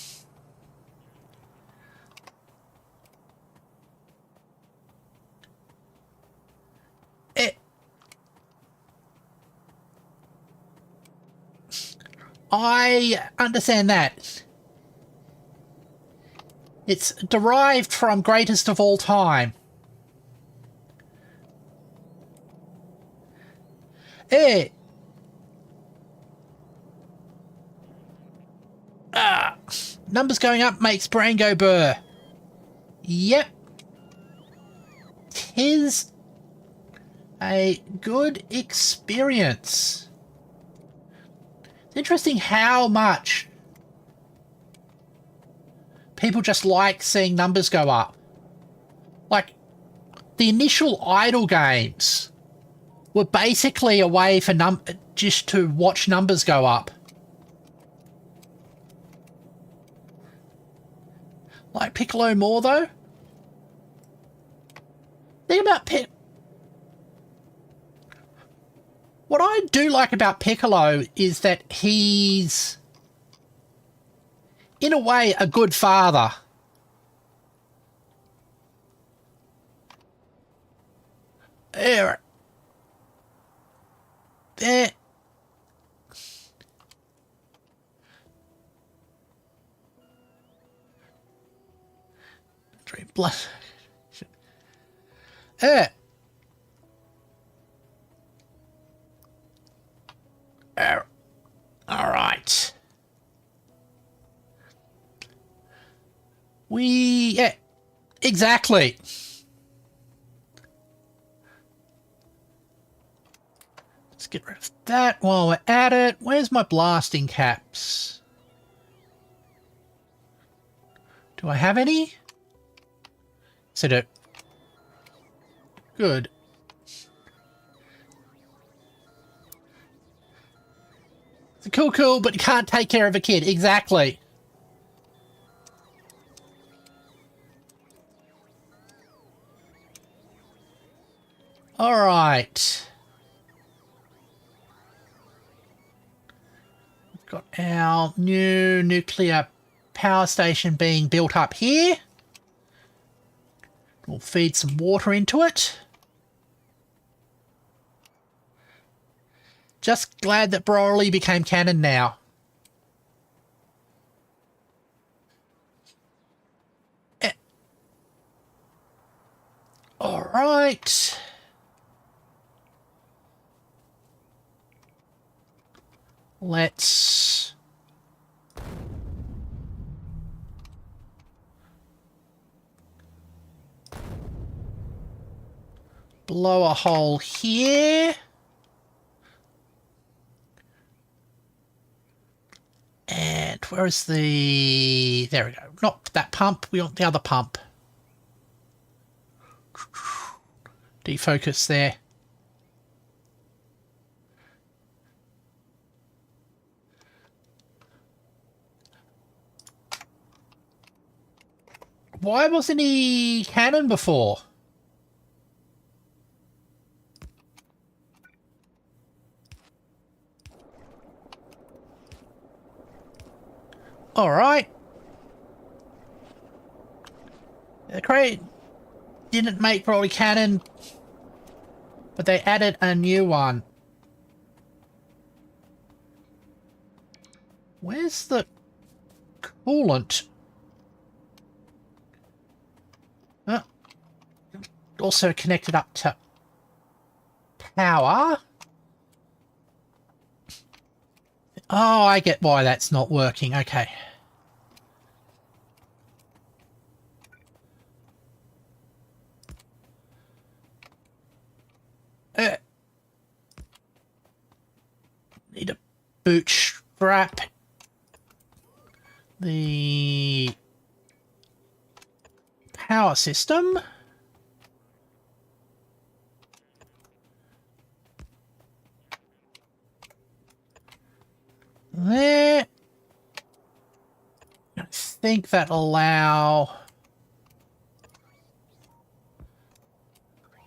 I understand that. It's derived from greatest of all time. Numbers going up makes brain go burr. Yep. 'Tis a good experience. It's interesting how much people just like seeing numbers go up. Like, the initial idle games were basically a way for just to watch numbers go up. Like Piccolo more, though? Think about what I do like about Piccolo is that he's, in a way, a good father. There. Dream blood. All right. Yeah, exactly. Let's get rid of that while we're at it. Where's my blasting caps? Do I have any? Yes, I do. Good. It's cool, but you can't take care of a kid. Exactly. All right. We've got our new nuclear power station being built up here. We'll feed some water into it. Just glad that Broly became canon now. All right. Let's blow a hole here. And where is the... There we go. Not that pump. We want the other pump. Defocus there. Why wasn't he canon before? Alright. The crate didn't make Broly Cannon, but they added a new one. Where's the coolant? Also connected up to power. Oh, I get why that's not working. Okay. Need a bootstrap the power system. There. I think that'll allow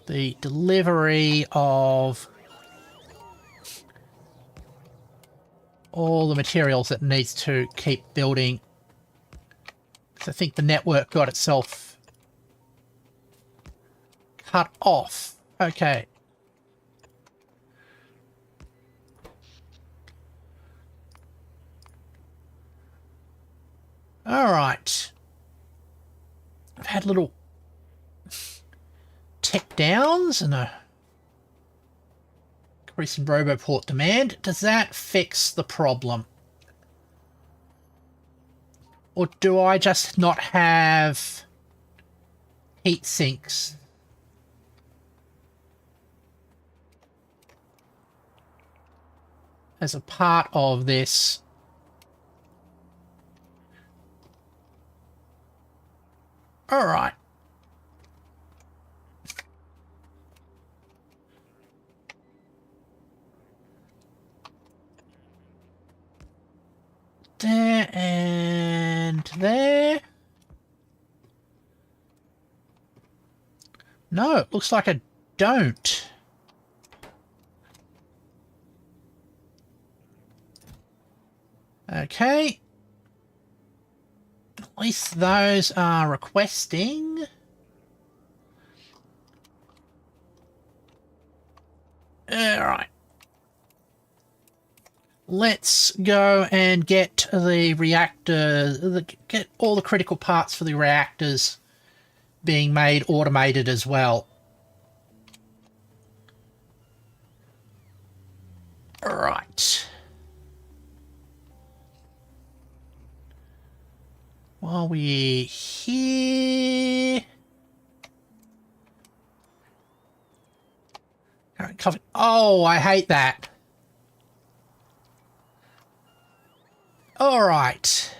the delivery of all the materials that it needs to keep building. Because I think the network got itself cut off. Okay. Alright. I've had little tech downs and a increase in Roboport demand. Does that fix the problem? Or do I just not have heat sinks? As a part of this? Alright. There and there. No, it looks like I don't. Okay. At least those are requesting. Alright. Let's go and get the reactor, get all the critical parts for the reactors being made automated as well. Alright. While we're here... Oh, I hate that. Alright.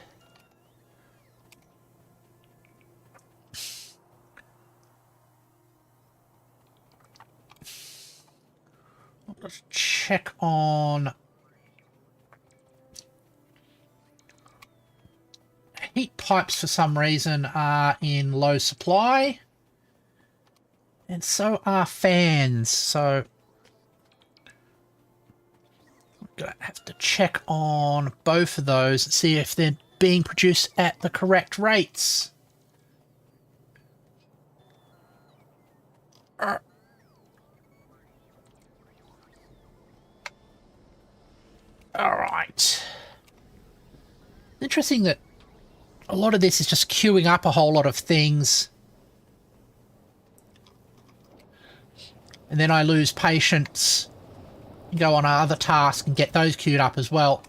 Let's check on... Heat pipes, for some reason, are in low supply. And so are fans, so... I'm going to have to check on both of those and see if they're being produced at the correct rates. Alright. Interesting that a lot of this is just queuing up a whole lot of things. And then I lose patience and go on other tasks and get those queued up as well.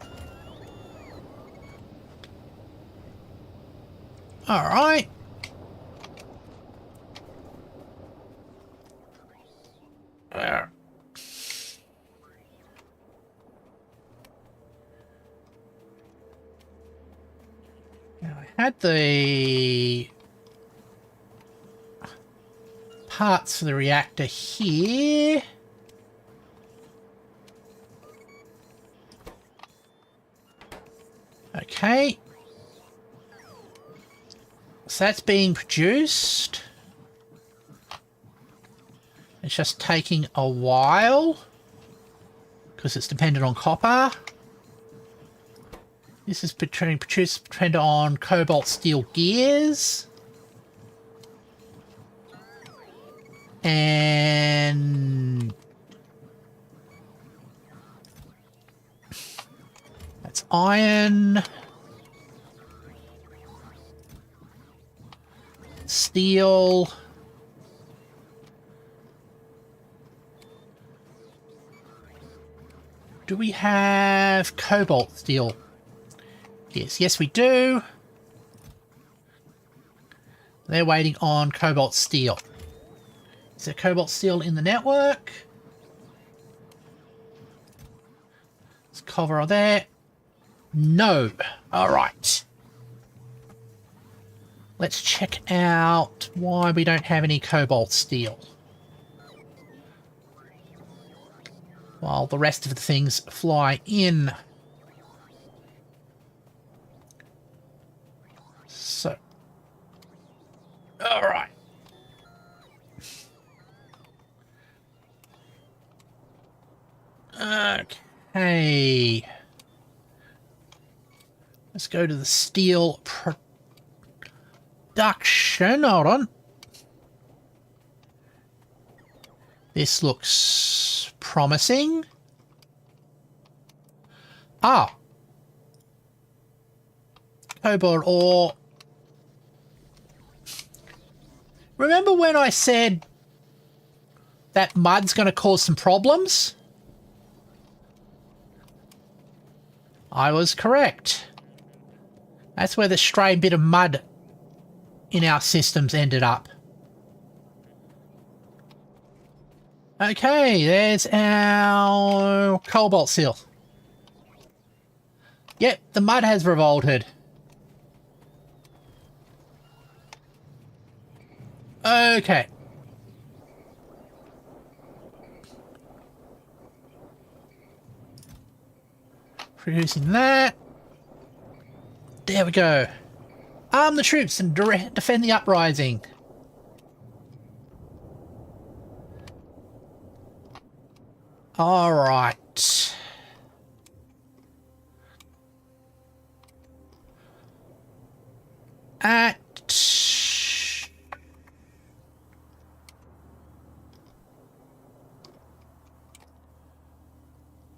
Alright. Now I had the parts for the reactor here. Okay. So that's being produced. It's just taking a while because it's dependent on copper. This is produced dependent on cobalt steel gears. And that's iron. Steel. Do we have cobalt steel? Yes, we do. They're waiting on cobalt steel. Is there cobalt steel in the network? Let's cover all there. No. All right. Let's check out why we don't have any cobalt steel. While the rest of the things fly in. So. All right. Okay. Let's go to the steel production. Hold on. This looks promising. Ah. Cobalt ore. Remember when I said that mud's going to cause some problems? I was correct. That's where the stray bit of mud in our systems ended up. Okay, there's our cobalt seal. Yep, the mud has revolted. Okay. Producing that. There we go. Arm the troops and defend the uprising. All right.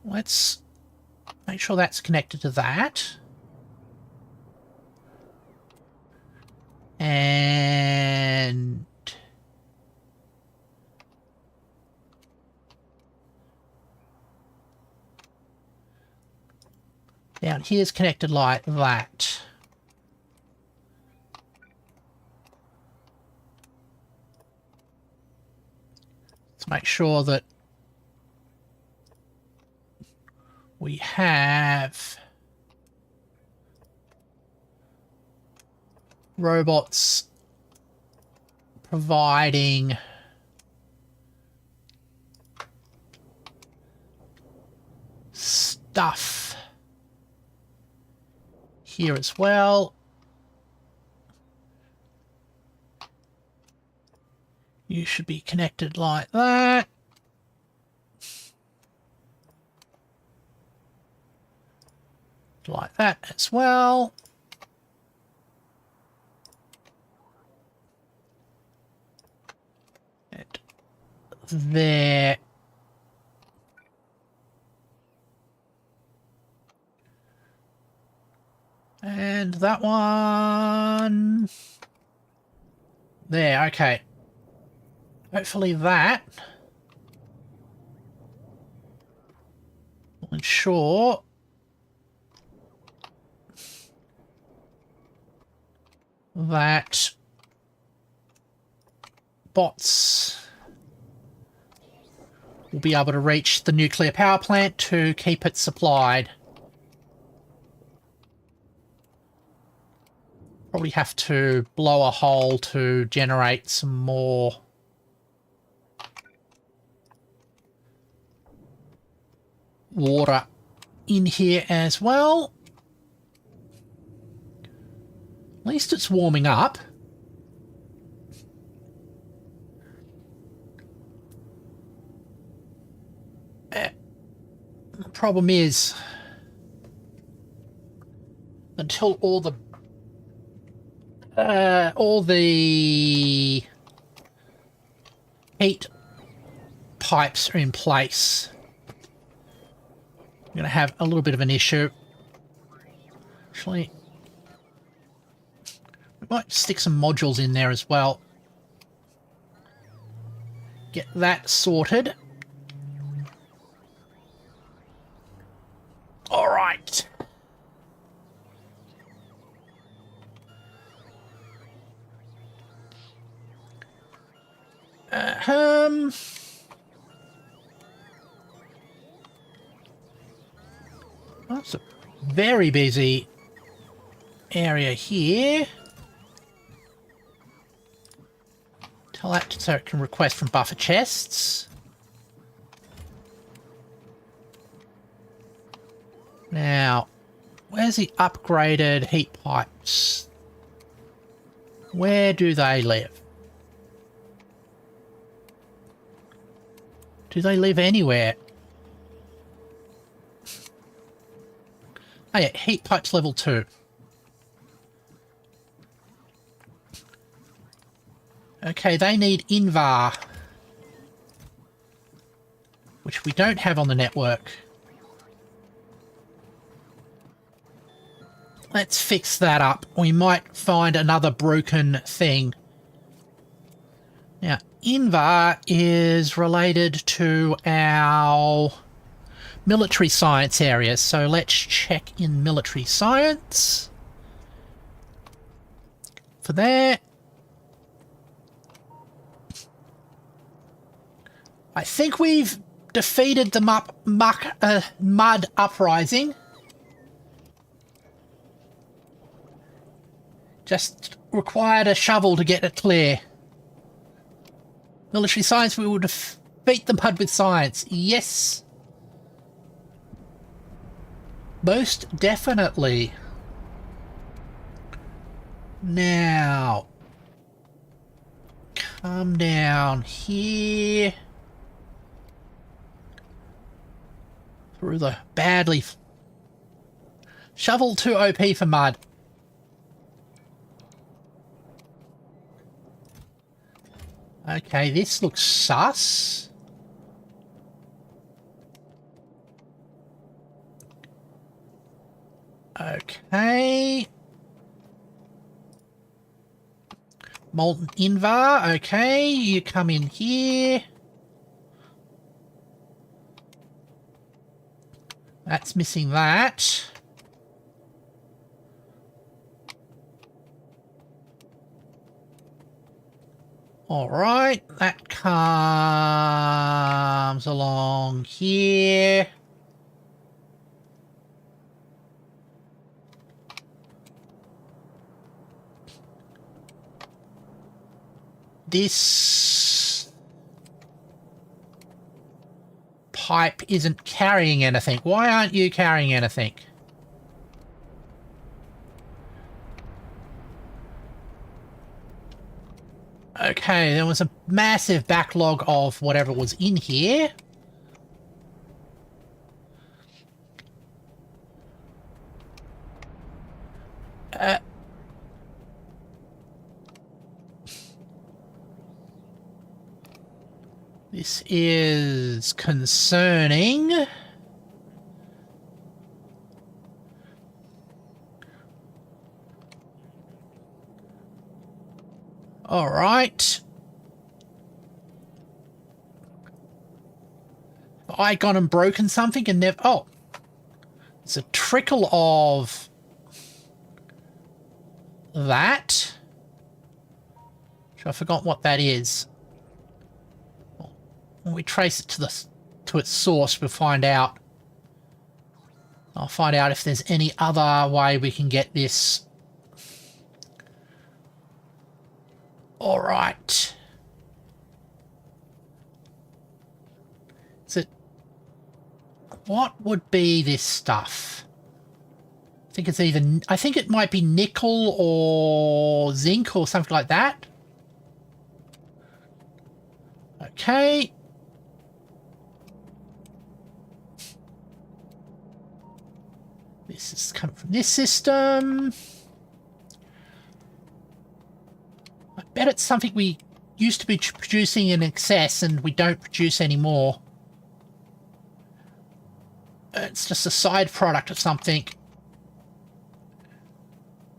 Let's make sure that's connected to that. And down here's connected like that. Let's make sure that we have robots providing stuff here as well. You should be connected like that. Like that as well. And there. And that one. There, okay. Hopefully that will ensure that bots will be able to reach the nuclear power plant to keep it supplied. Probably have to blow a hole to generate some more water in here as well. At least it's warming up. The problem is until all the heat pipes are in place. I'm going to have a little bit of an issue. Actually, we might stick some modules in there as well. Get that sorted. All right. That's a very busy area here. Tell that so it can request from buffer chests. Now, where's the upgraded heat pipes? Where do they live? Do they live anywhere? Oh yeah, heat pipes level 2. Okay, they need Invar, which we don't have on the network. Let's fix that up. We might find another broken thing. Now, Invar is related to our military science area, so let's check in military science. For there. I think we've defeated the mud uprising. Just required a shovel to get it clear. Military science, we will defeat the mud with science. Yes. Most definitely. Now, come down here. Through the badly... Shovel too OP for mud. Okay, this looks sus. Okay. Molten Invar. Okay, you come in here. That's missing that. Alright, that comes along here. This pipe isn't carrying anything. Why aren't you carrying anything? Okay, there was a massive backlog of whatever was in here. This is concerning. All right. Have I gone and broken something and never... Oh. It's a trickle of that. I forgot what that is. When we trace it to its source, we'll find out. I'll find out if there's any other way we can get this. All right. Is it... What would be this stuff? I think it's either... I think it might be nickel or zinc or something like that. Okay. This is coming from this system. I bet it's something we used to be producing in excess and we don't produce anymore. It's just a side product of something.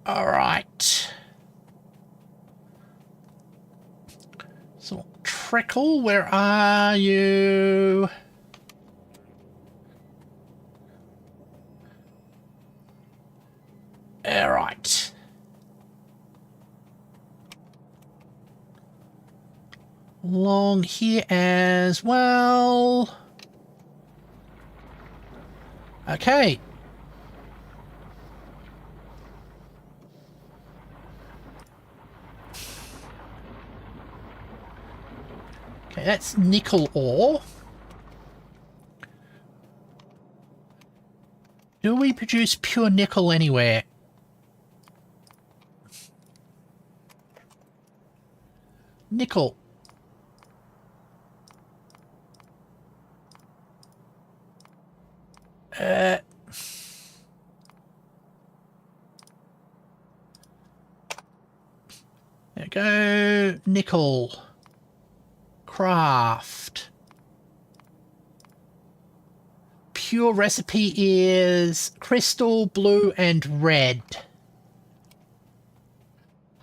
Alright. So, Trickle, where are you? Alright. Along here as well. Okay. Okay, that's nickel ore. Do we produce pure nickel anywhere? Nickel. There we go. Nickel. Craft. Pure recipe is crystal, blue, and red.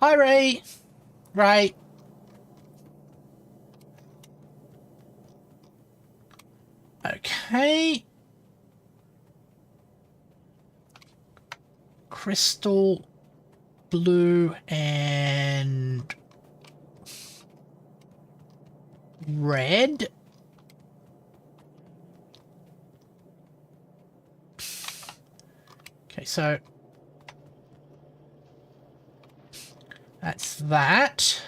Hi, Ray. Right. Okay. Crystal, blue, and red. Okay, so that's that.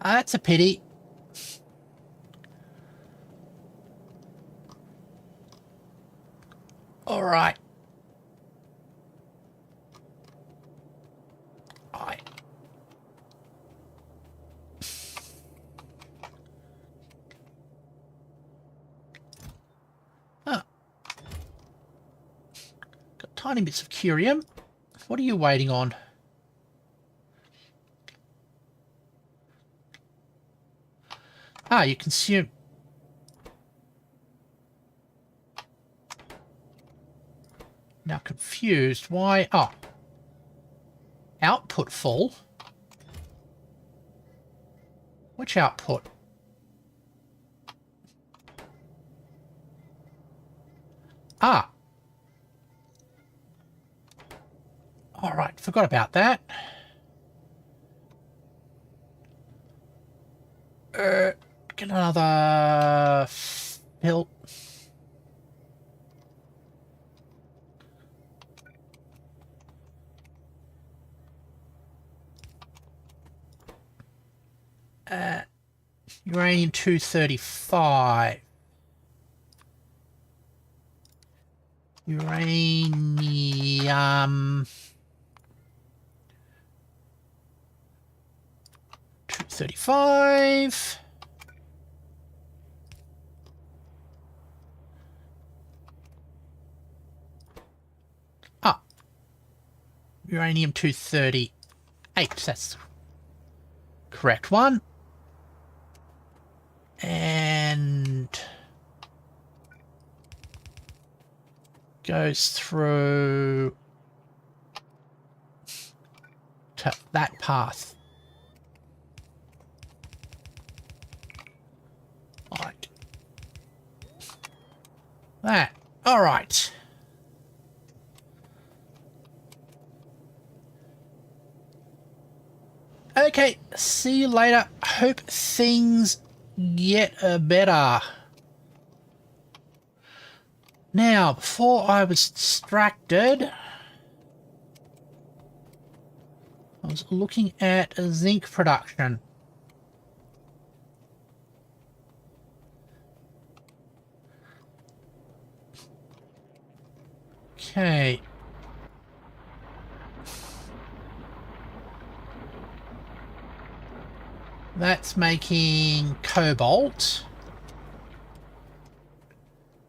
That's a pity. All right. Got tiny bits of curium. What are you waiting on? Ah, you consume. Now confused. Why? Oh. Output full? Which output? Ah. Alright, forgot about that. Get another fill. Uranium 235. Uranium 235. Ah. Uranium 238. That's the correct one. And goes through to that path. Right. That. All right. Okay, see you later. Hope things get better. Now, before I was distracted, I was looking at zinc production. Okay. That's making cobalt.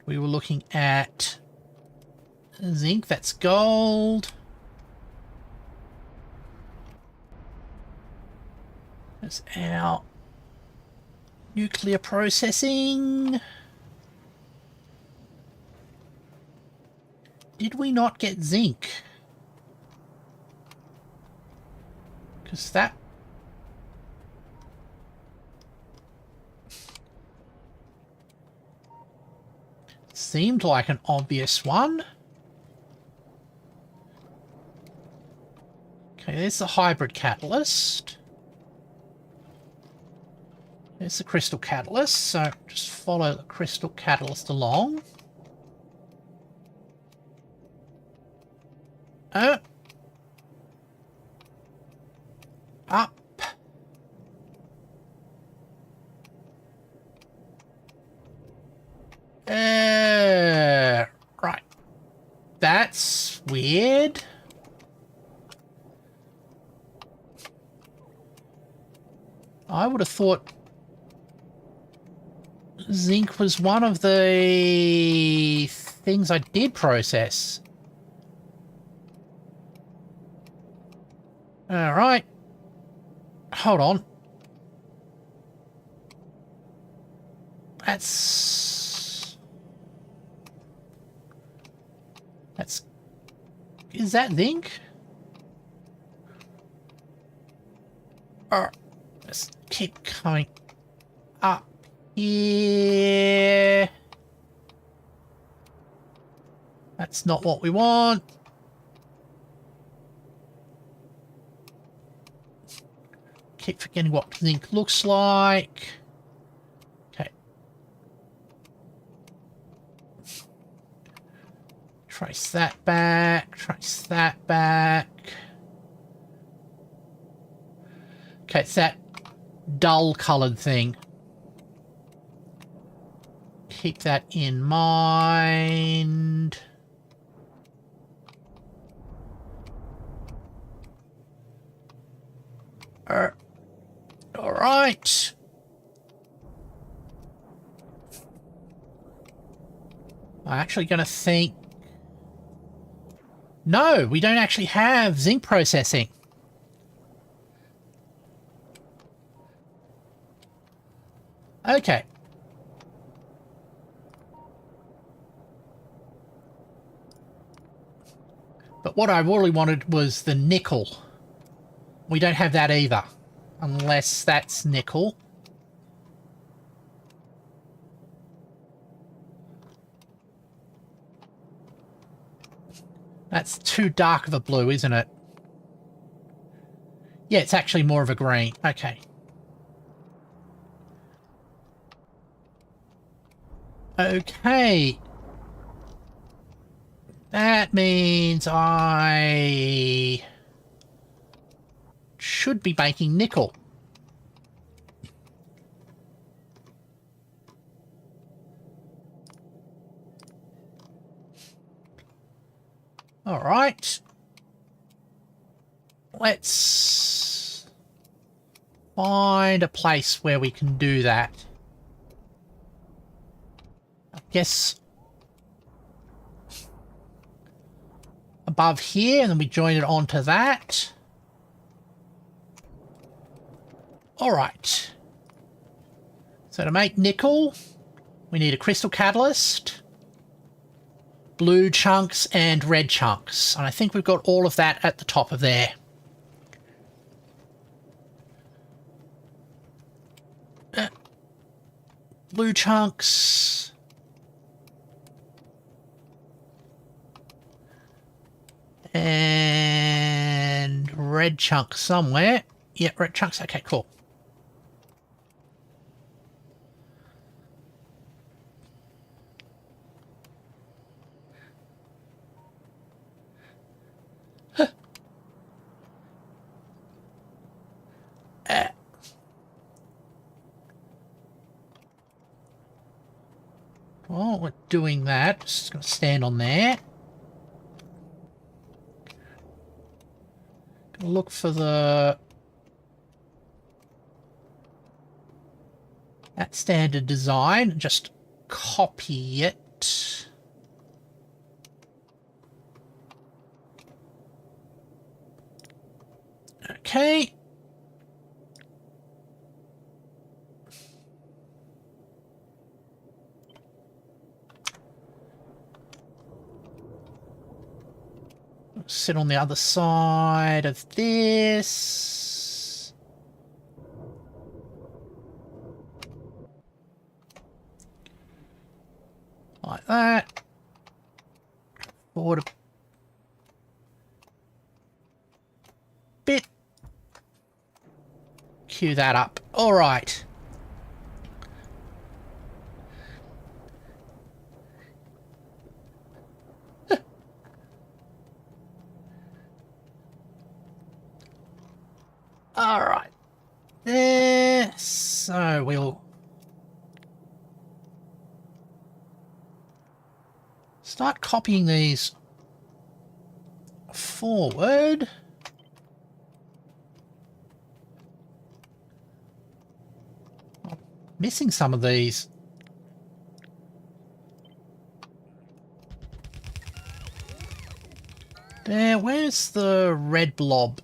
We were looking at zinc, that's gold. That's our nuclear processing. Did we not get zinc? Because that... seemed like an obvious one. Okay, there's the hybrid catalyst. There's the crystal catalyst, so just follow the crystal catalyst along. Up. Right. That's weird. I would have thought zinc was one of the things I did process. All right. Hold on. That's... is that zinc? Let's keep coming up here. That's not what we want. Keep forgetting what zinc looks like. Okay. Trace that back. Trace that back. Okay, it's that dull coloured thing. Keep that in mind. All right. I'm actually going to think... no, we don't actually have zinc processing. Okay. But what I really wanted was the nickel. We don't have that either. Unless that's nickel. That's too dark of a blue, isn't it? Yeah, it's actually more of a green. Okay. Okay. That means I should be making nickel. All right. Let's find a place where we can do that. I guess above here, and then we join it onto that. All right. So to make nickel, we need a crystal catalyst, blue chunks and red chunks. And I think we've got all of that at the top of there. Blue chunks. And red chunks somewhere. Yeah, red chunks. Okay, cool. While we're doing that, just going to stand on there. Gonna look for that standard design and just copy it. right. Okay. Sit on the other side of this. Like that. Forward a bit. Cue that up. All right. All right. There. So we'll start copying these forward. I'm missing some of these. There, where's the red blob?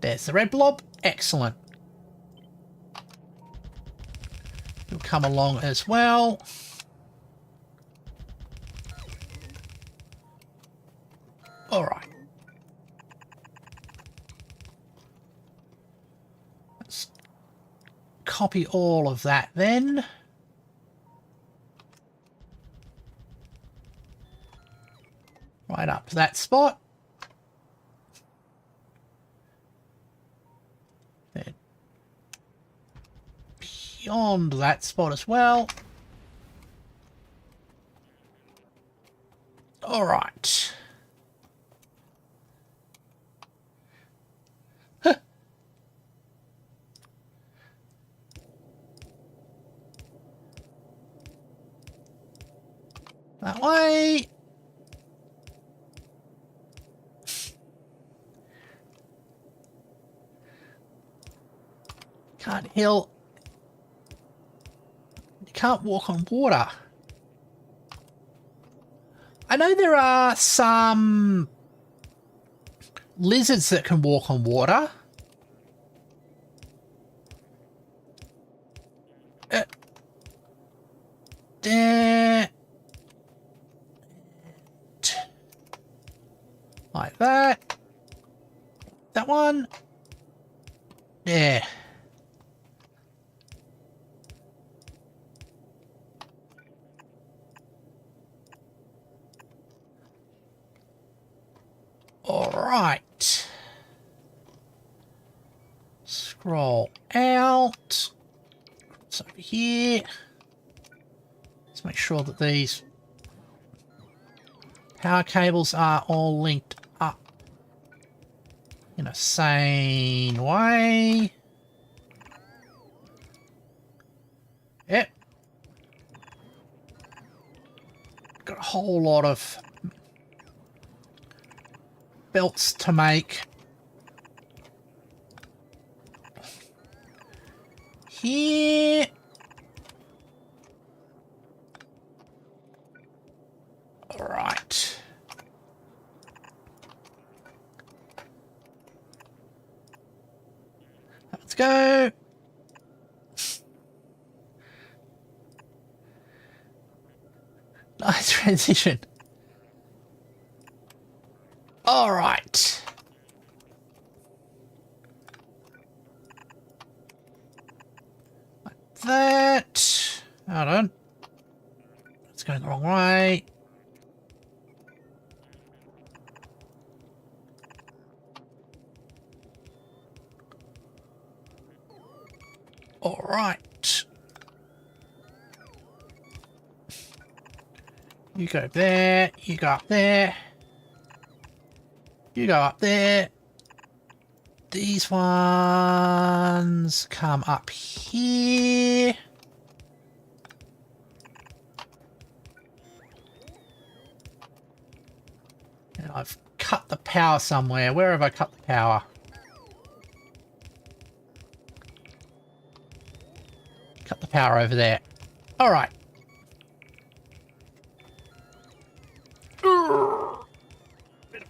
There's the red blob. Excellent. You'll come along as well. All right. Let's copy all of that then. Right up to that spot. Then beyond that spot as well. All right. That way. Can't hill. You can't walk on water. I know there are some lizards that can walk on water. There. Like that. That one. Yeah. All right. Scroll out. It's over here. Let's make sure that these power cables are all linked up in a sane way. Yep. Got a whole lot of belts to make. Here. All right. Let's go. Nice transition. All right. Like that. Hold on. It's going the wrong way. All right. You go there. You go up there. You go up there. These ones come up here. And I've cut the power somewhere. Where have I cut the power? Cut the power over there. Alright.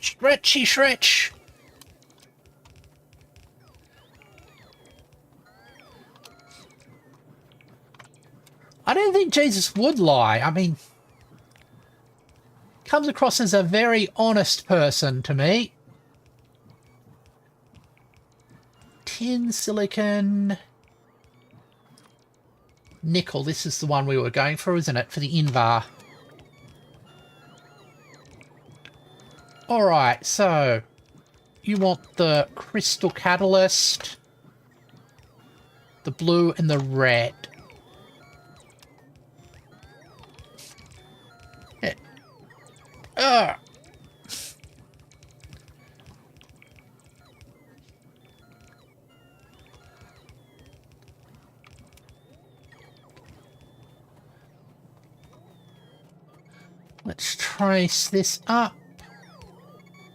Stretchy stretch. I don't think Jesus would lie. I mean, comes across as a very honest person to me. Tin, silicon, nickel. This is the one we were going for, isn't it? For the Invar. Alright, so you want the crystal catalyst, the blue and the red. Yeah. Let's trace this up.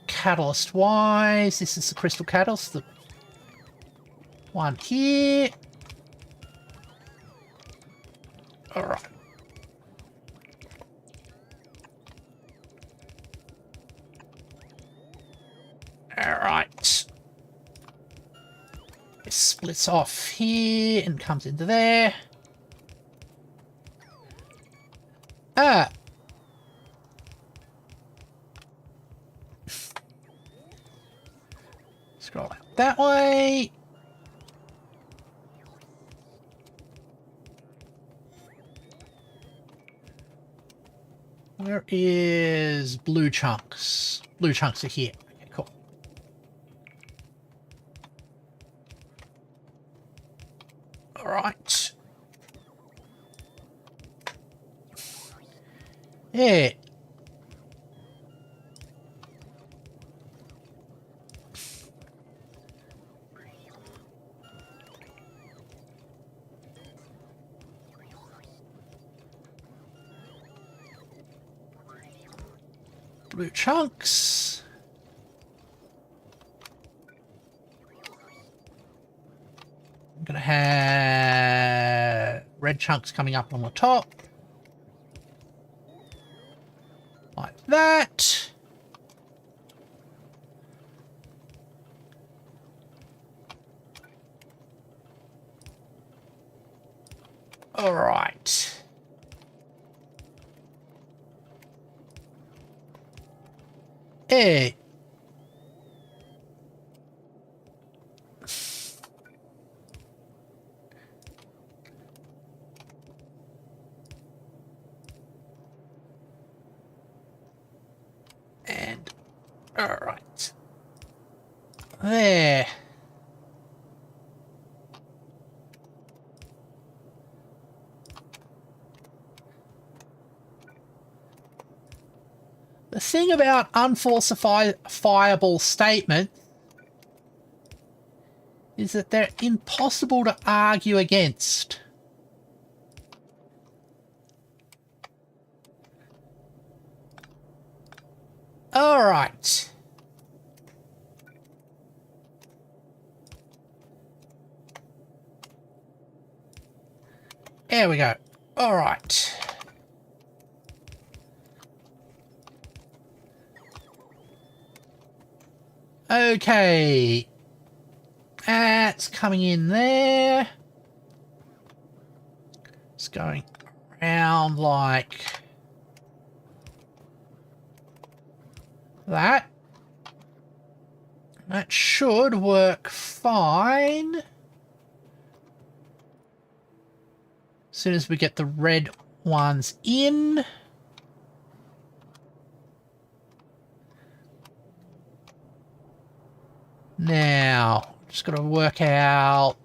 Catalyst wise, this is the crystal catalyst, the one here. Alright. Alright. It splits off here and comes into there. Ah. Scroll out that way. Where is blue chunks? Blue chunks are here. Okay, cool. All right. Yeah. Blue chunks. I'm going to have red chunks coming up on the top. Like that. All right. Hey. And all right. There. The thing about unfalsifiable statements is that they're impossible to argue against. All right. There we go. All right. Okay. That's coming in there. It's going around like that. That should work fine. As soon as we get the red ones in. Now, just got to work out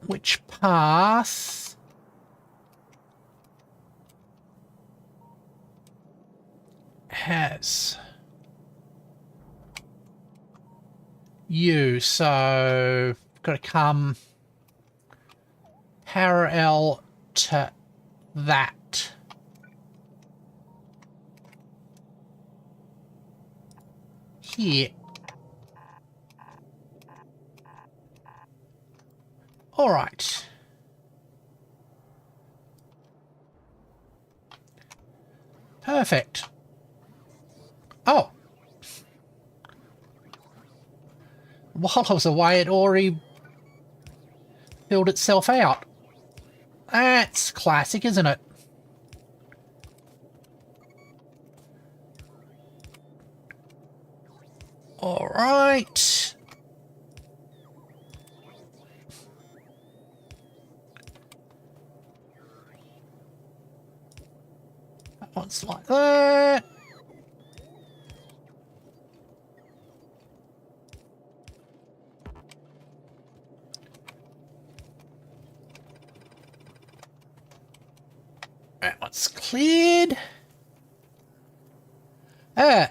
which path has you. So, got to come parallel to that. Here. All right. Perfect. Oh. While I was away, it already filled itself out. That's classic, isn't it? All right. That one's like that. That one's cleared. Ah.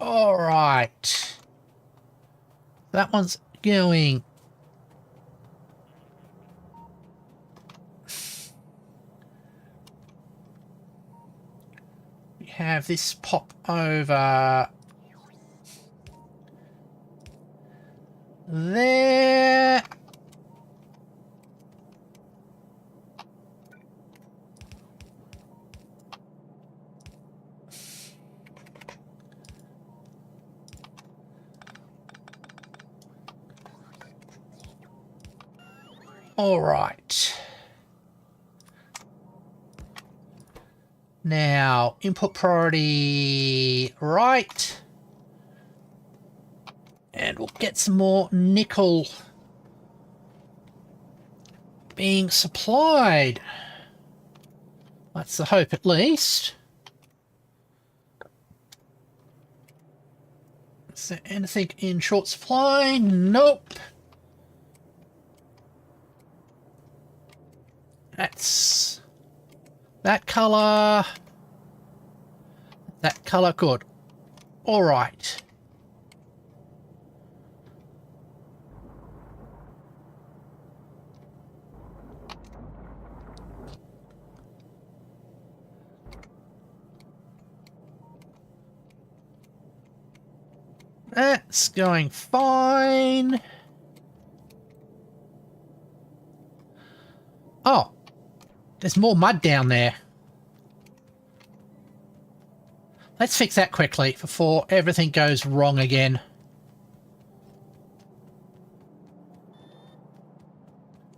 All right. That one's going. We have this pop over there. All right. Now, input priority right. And we'll get some more nickel being supplied. That's the hope, at least. Is there anything in short supply? Nope. That's that colour. That colour, good. All right. That's going fine. Oh, there's more mud down there. Let's fix that quickly before everything goes wrong again.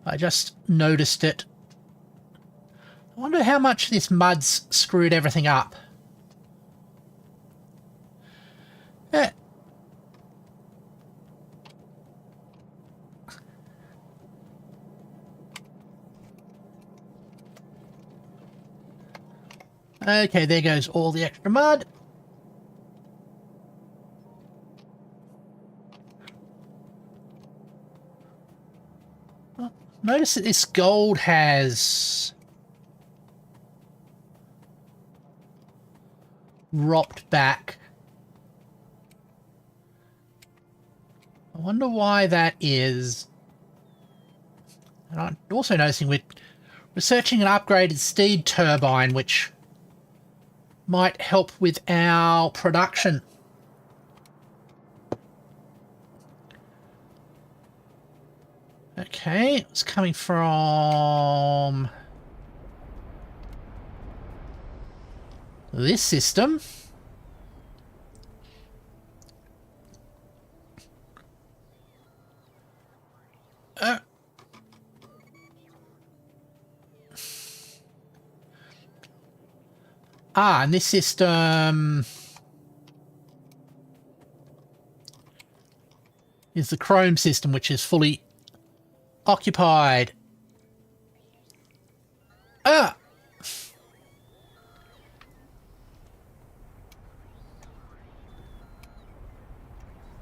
I just noticed it. I wonder how much this mud's screwed everything up. Eh. Okay, there goes all the extra mud. Notice that this gold has dropped back. I wonder why that is. And I'm also noticing we're researching an upgraded steam turbine, which might help with our production. Okay, it's coming from this system. And this system is the Chrome system, which is fully occupied. Ah!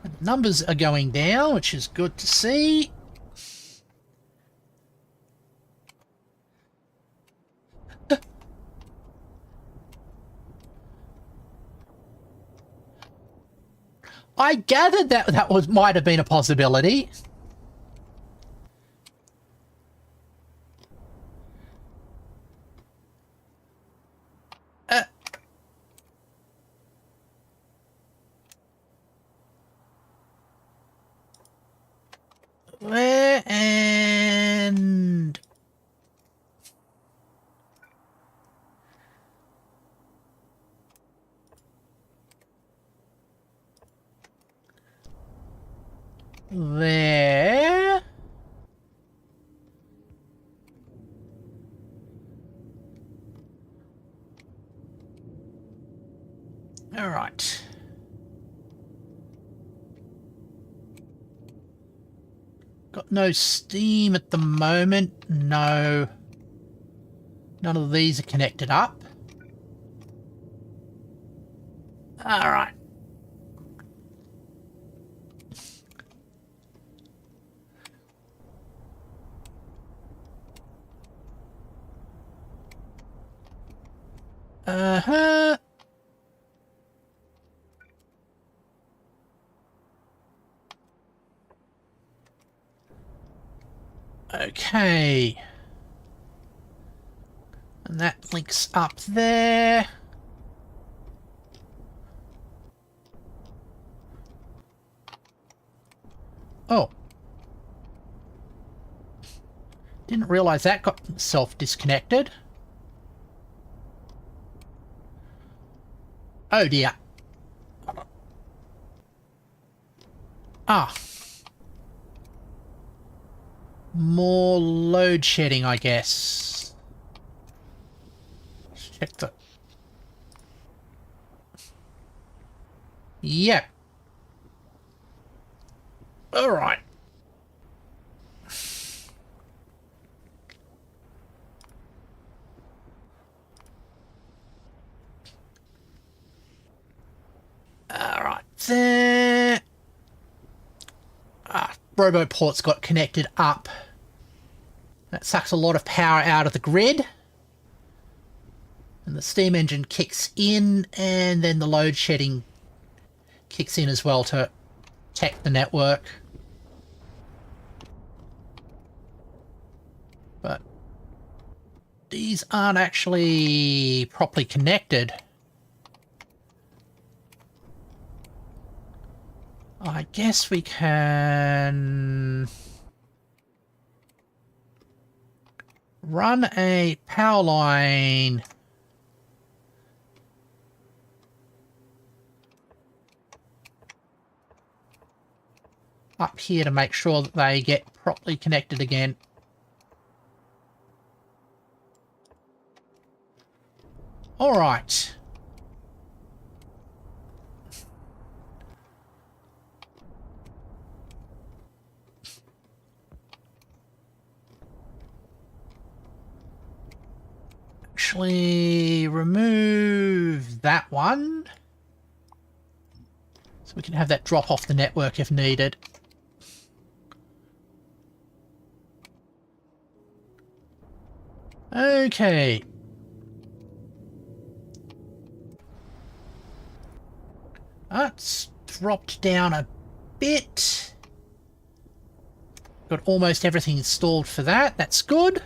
The numbers are going down, which is good to see. I gathered that might have been a possibility. There and... there. All right. Got no steam at the moment. No. None of these are connected up. All right. Uh-huh. Okay. And that links up there. Oh. Didn't realize that got self-disconnected. Oh dear. Ah. More load shedding, I guess. Let's check the... Yep. Alright. Alright, there. Roboport's got connected up. That sucks a lot of power out of the grid. And the steam engine kicks in, and then the load shedding kicks in as well to protect the network. But these aren't actually properly connected. I guess we can run a power line up here to make sure that they get properly connected again. All right. Actually, remove that one. So we can have that drop off the network if needed. Okay. That's dropped down a bit. Got almost everything installed for that. That's good.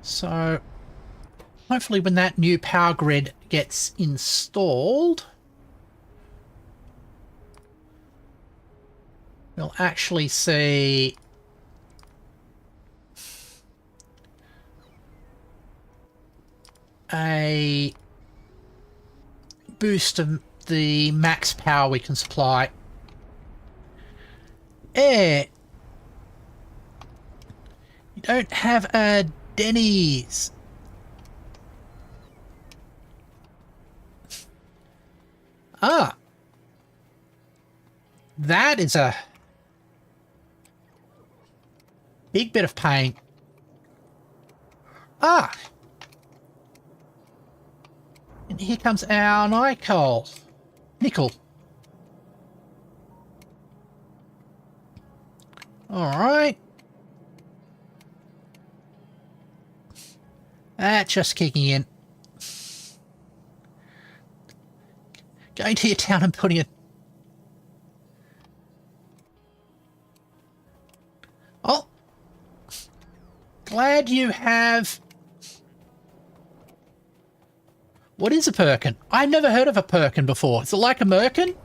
So, hopefully when that new power grid gets installed, we'll actually see a boost of the max power we can supply. You don't have a Denny's. Ah. That is a big bit of pain. Ah. And here comes our nickel. All right. That's just kicking in. Going to your town and putting it... Oh! Glad you have... What is a Perkin? I've never heard of a Perkin before. Is it like a Merkin?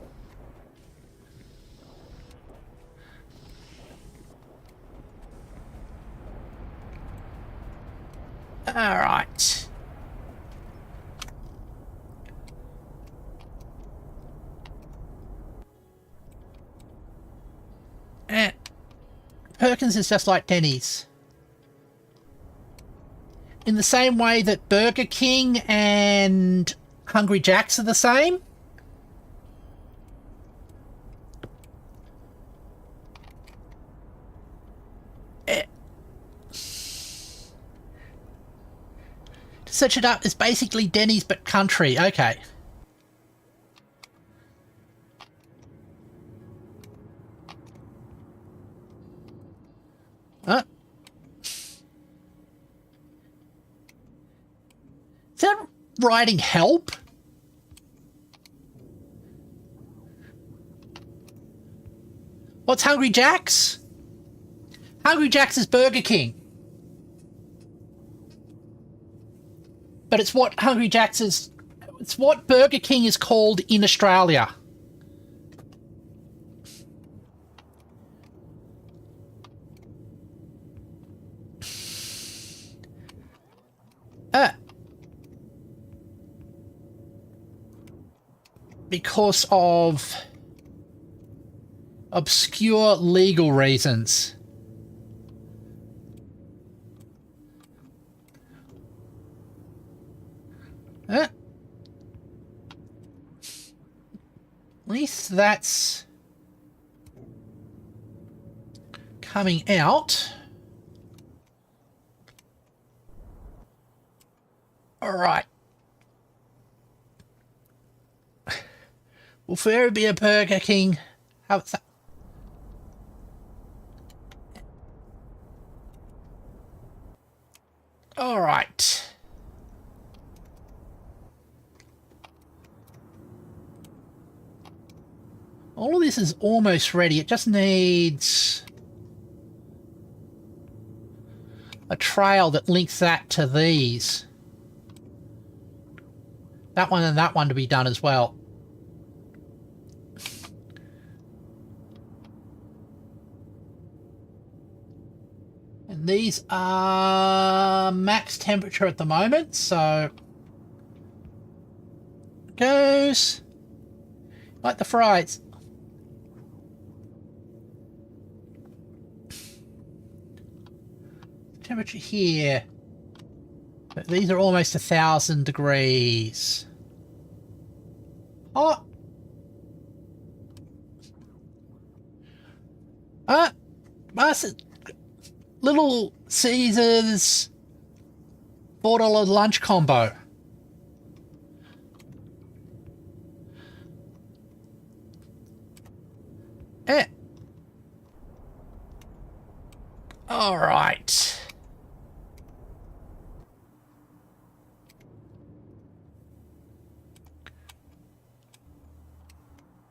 Perkins is just like Denny's. In the same way that Burger King and Hungry Jack's are the same. To search it up, it's basically Denny's but country. Okay. Is that writing help? What's Hungry Jack's? Hungry Jack's is Burger King. But it's what Hungry Jack's is... It's what Burger King is called in Australia. Because of obscure legal reasons. At least that's coming out. All right. Will forever be a Burger King. How's that? All right. All of this is almost ready. It just needs a trail that links that to these. That one and that one to be done as well. And these are max temperature at the moment, so goes like the fries. Temperature here. But these are almost 1,000 degrees. Oh! Little Caesars $4 lunch combo. All right.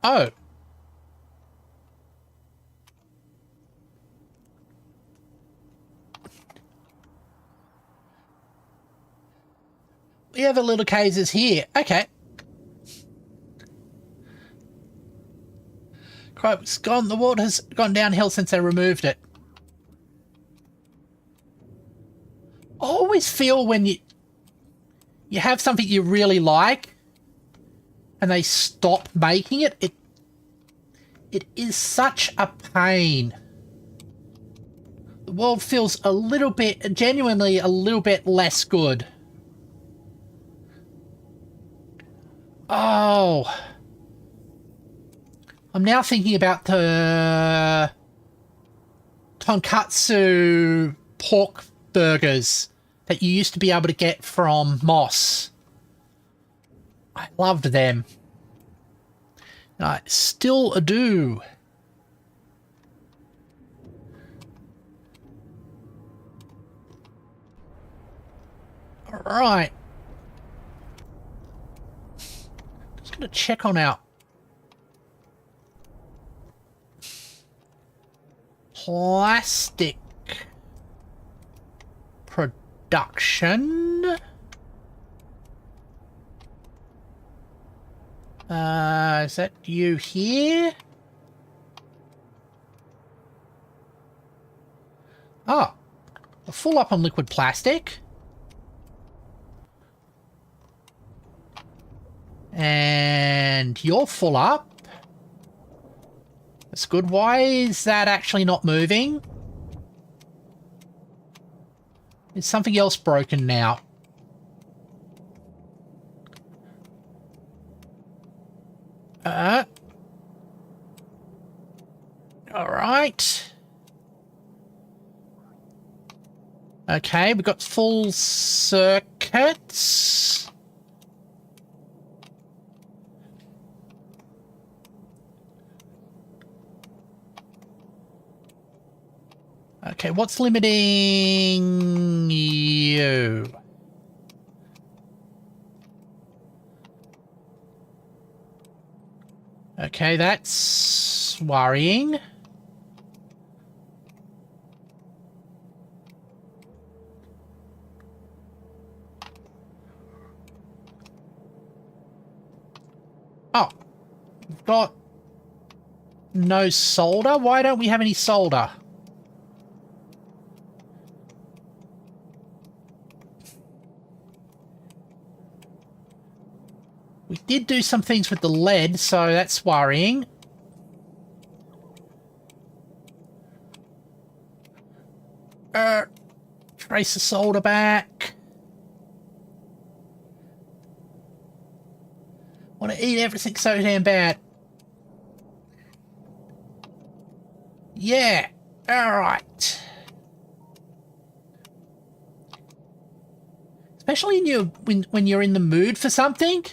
Oh. We have a little cases here. Okay. It's gone. The water's gone downhill since they removed it. I always feel when you have something you really like and they stop making it, it is such a pain. The world feels a little bit, genuinely a little bit less good. Oh. I'm now thinking about the tonkatsu pork burgers that you used to be able to get from Moss. I loved them. And I still do. All right. Just going to check on our plastic production. Is that you here? Oh, we're full up on liquid plastic. And you're full up. That's good. Why is that actually not moving? Is something else broken now? All right. Okay, we've got full circuits. Okay, what's limiting you? Okay, that's worrying. Oh, we've got no solder? Why don't we have any solder? We did do some things with the lead, so that's worrying. Trace the solder back. Want to eat everything so damn bad. Yeah, alright. Especially when you're in the mood for something.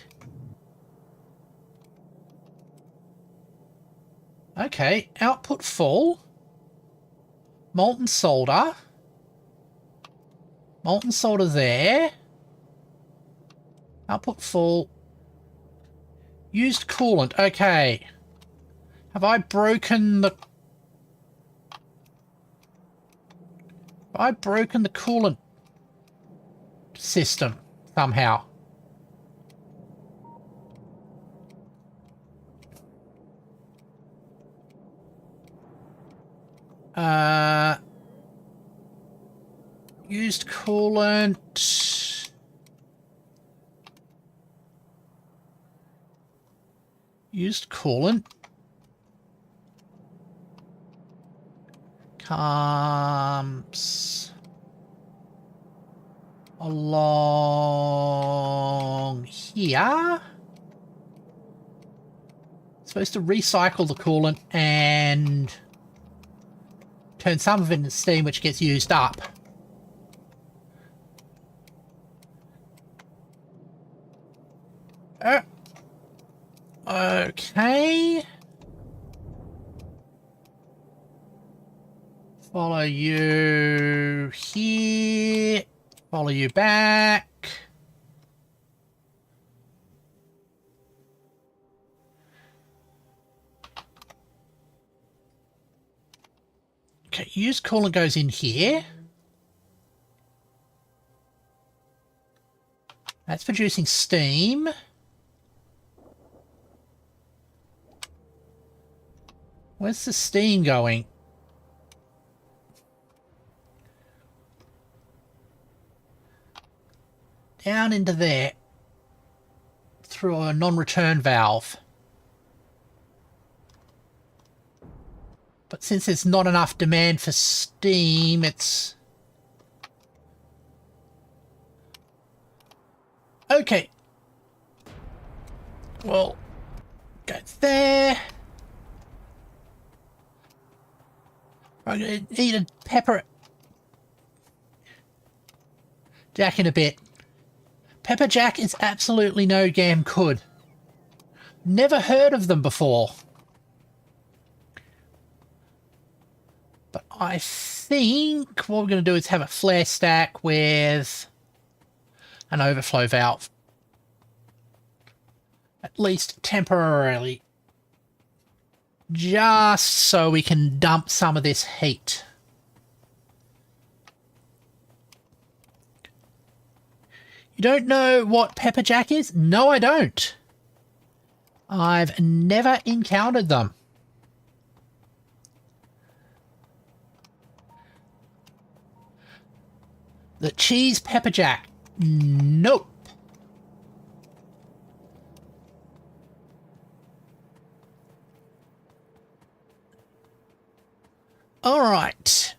Okay, output full. Molten solder. Molten solder there. Output full. Used coolant. Okay. Have I broken the... Have I broken the coolant system somehow? Used coolant. Used coolant. Comes along here. Supposed to recycle the coolant and turn some of it into steam, which gets used up. Okay. Follow you here. Follow you back. Okay, used coolant goes in here. That's producing steam. Where's the steam going? Down into there. Through a non-return valve. But since there's not enough demand for steam, it's... Okay. Well, go there. I'm going to eat a pepper jack in a bit. Pepper jack is absolutely no damn good. Never heard of them before. But I think what we're going to do is have a flare stack with an overflow valve. At least temporarily. Just so we can dump some of this heat. You don't know what pepper jack is? No, I don't. I've never encountered them. The cheese pepper jack? Nope. All right.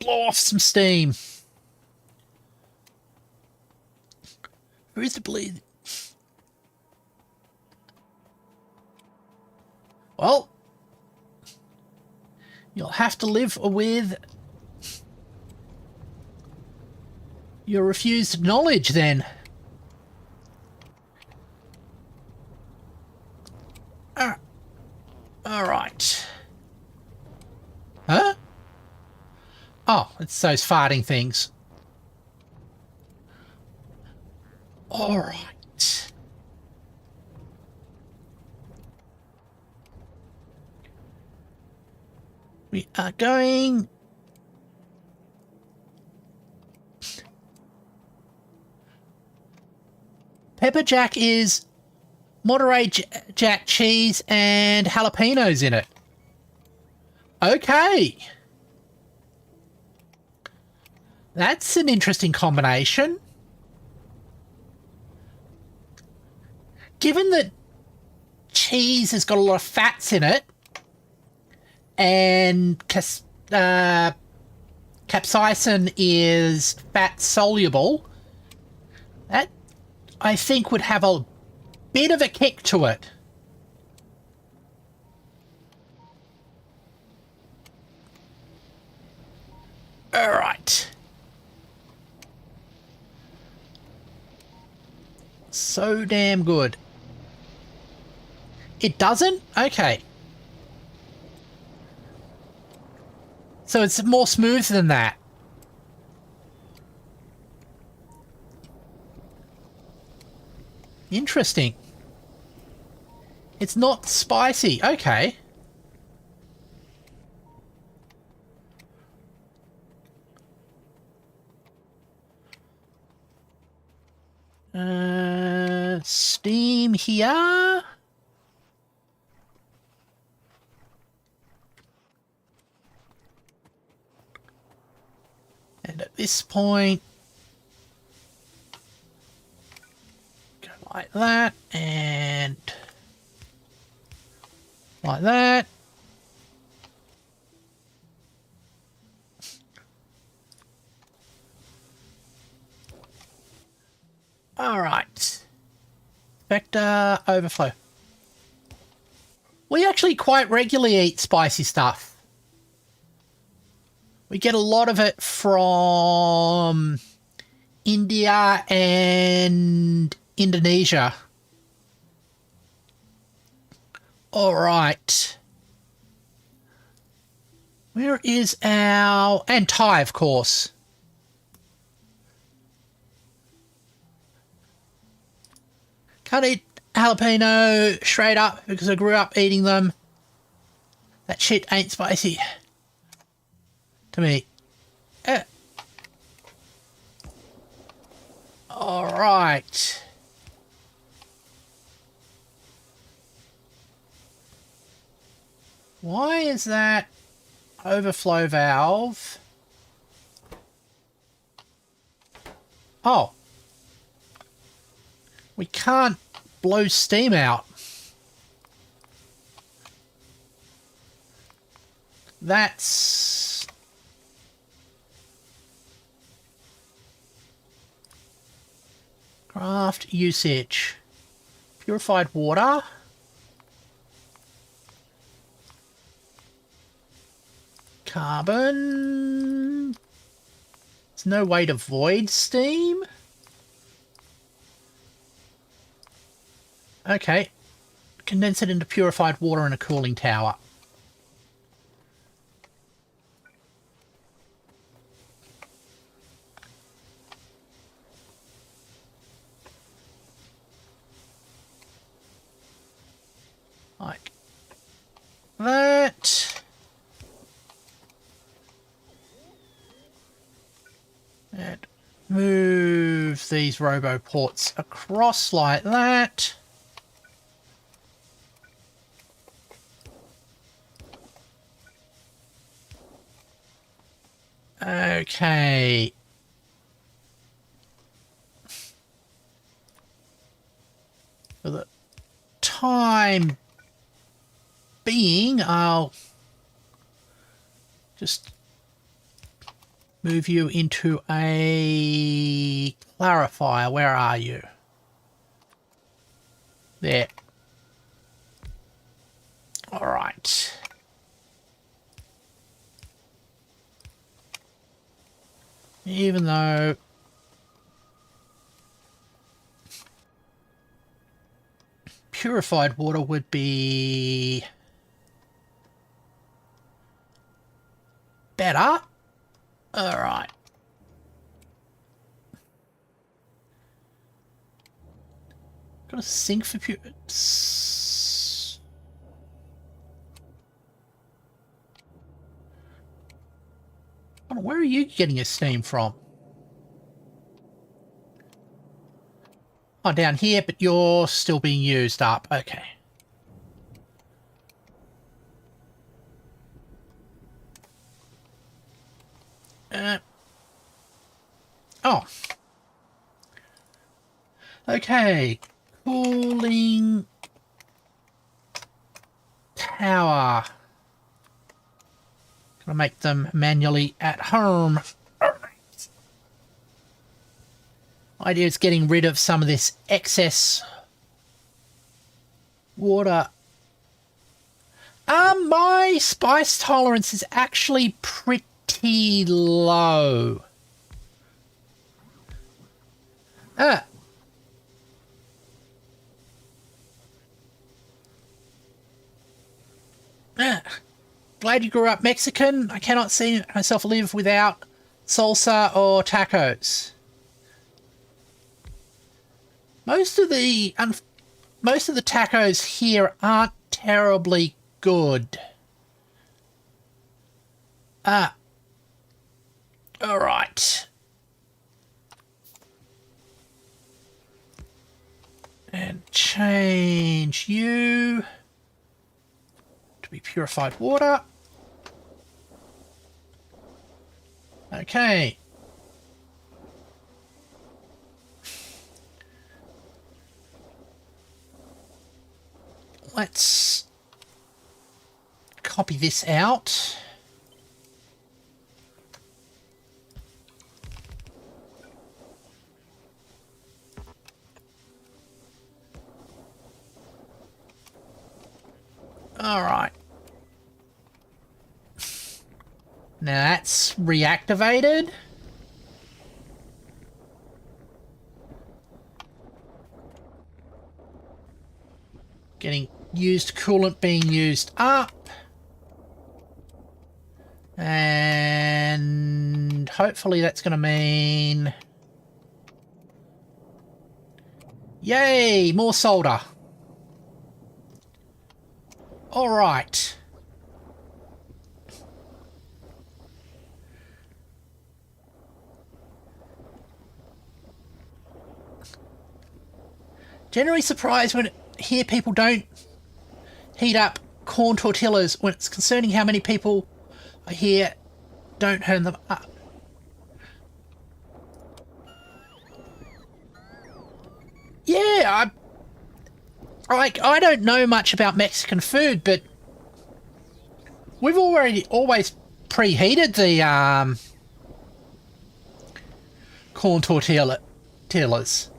blow off some steam. Who's the bleed? Well, you'll have to live with your refused knowledge then. All right. Huh? Oh, it's those farting things. All right. We are going... Pepper Jack is Monterey Jack cheese and jalapenos in it. Okay. That's an interesting combination. Given that cheese has got a lot of fats in it, and capsaicin is fat soluble, that I think would have a bit of a kick to it. All right. So damn good. It doesn't? Okay. So it's more smooth than that. Interesting. It's not spicy. Okay. Steam here. And at this point, go like that and like that. All right. Vector overflow. We actually quite regularly eat spicy stuff. We get a lot of it from India and Indonesia. All right. Where is our... And Thai, of course. Can't eat jalapeno straight up because I grew up eating them. That shit ain't spicy. To me. All right. Why is that overflow valve? Oh. We can't blow steam out. That's... Craft usage. Purified water. Carbon. There's no way to void steam. Okay. Condense it into purified water in a cooling tower. Like that. And move these robo ports across like that. Okay. For the time being, I'll just move you into a clarifier. Where are you? There. All right. Even though purified water would be better. All right. Got a sink for pure. Where are you getting your steam from? Oh, down here, but you're still being used up. Okay. Oh. Okay. Cooling tower. Gonna make them manually at home. Idea is getting rid of some of this excess water. My spice tolerance is actually pretty low. Glad you grew up Mexican. I cannot see myself live without salsa or tacos. Most of the tacos here aren't terribly good. All right. And change you to be purified water. Okay. Let's copy this out. All right. Now that's reactivated. Getting used coolant being used up. And hopefully that's going to mean... Yay! More solder. All right. Generally surprised when I hear people don't heat up corn tortillas when it's concerning how many people I hear don't turn them up. Yeah, I don't know much about Mexican food, but we've always preheated the corn tortillas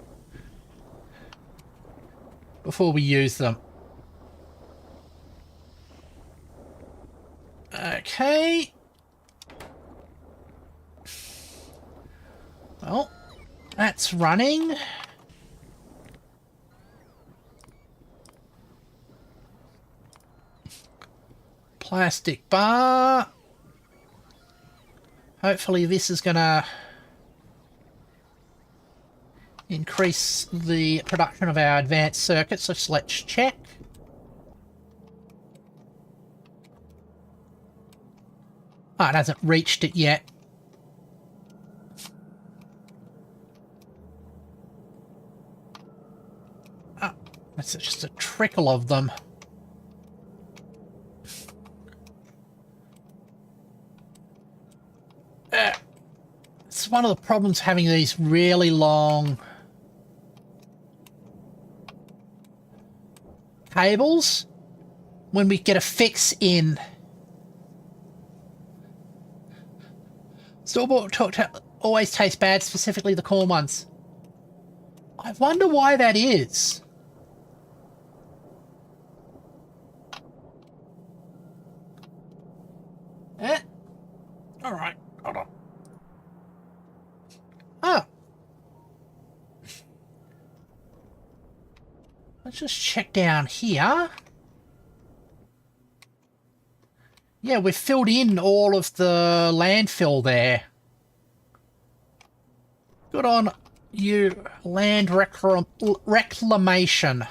before we use them. Okay. Well, that's running. Plastic bar. Hopefully this is going to increase the production of our advanced circuits. So let's check. Oh, it hasn't reached it yet. Oh, that's just a trickle of them. It's one of the problems having these really long cables. When we get a fix in Store-bought always taste bad, specifically the corn ones. I wonder why that is. Alright, hold on. Oh. Let's just check down here. Yeah, we've filled in all of the landfill there. Good on you, land reclamation.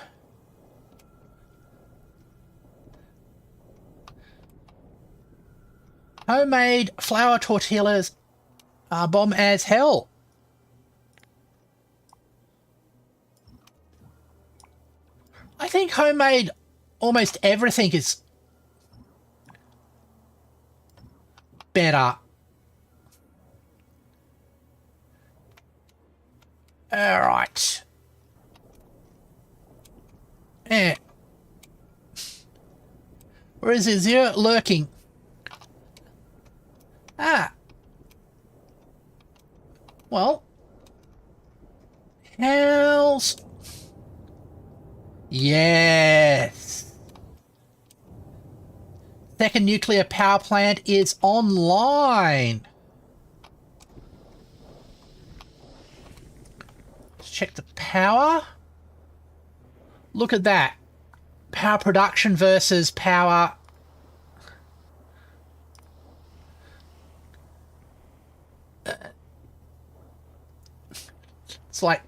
Homemade flour tortillas are bomb as hell. I think homemade almost everything is better. Alright. Eh. Where is it? Zero lurking. Ah. Well. Hells. Yes. Second nuclear power plant is online. Let's check the power. Look at that. Power production versus power. It's like,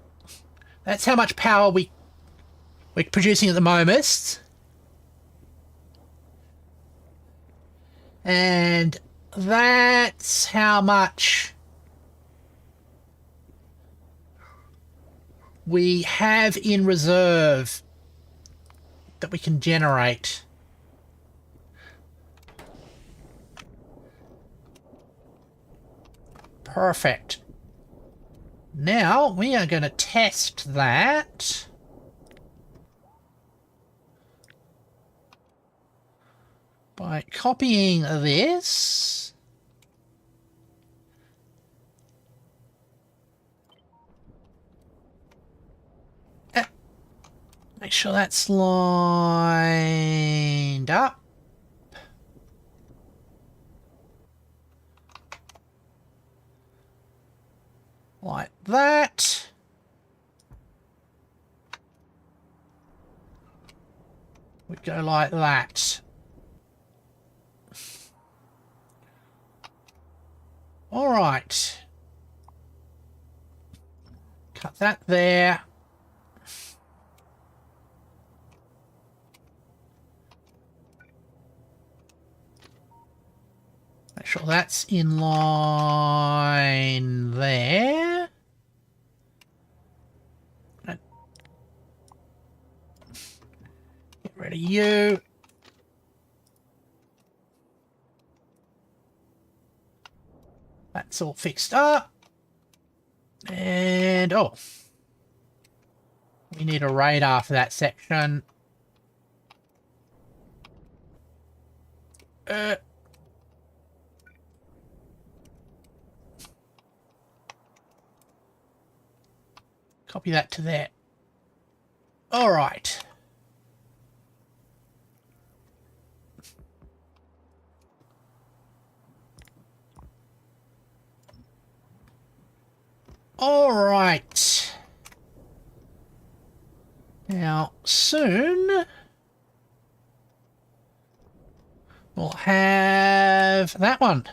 that's how much power we're producing at the moment. And that's how much we have in reserve that we can generate. Perfect. Now we are going to test that. By copying this. Make sure that's lined up. Like that. We go like that. All right. Cut that there. Make sure that's in line there. Get rid of you. That's all fixed up. And, oh. We need a radar for that section. Copy that to there. All right. All right. Now, soon we'll have that one.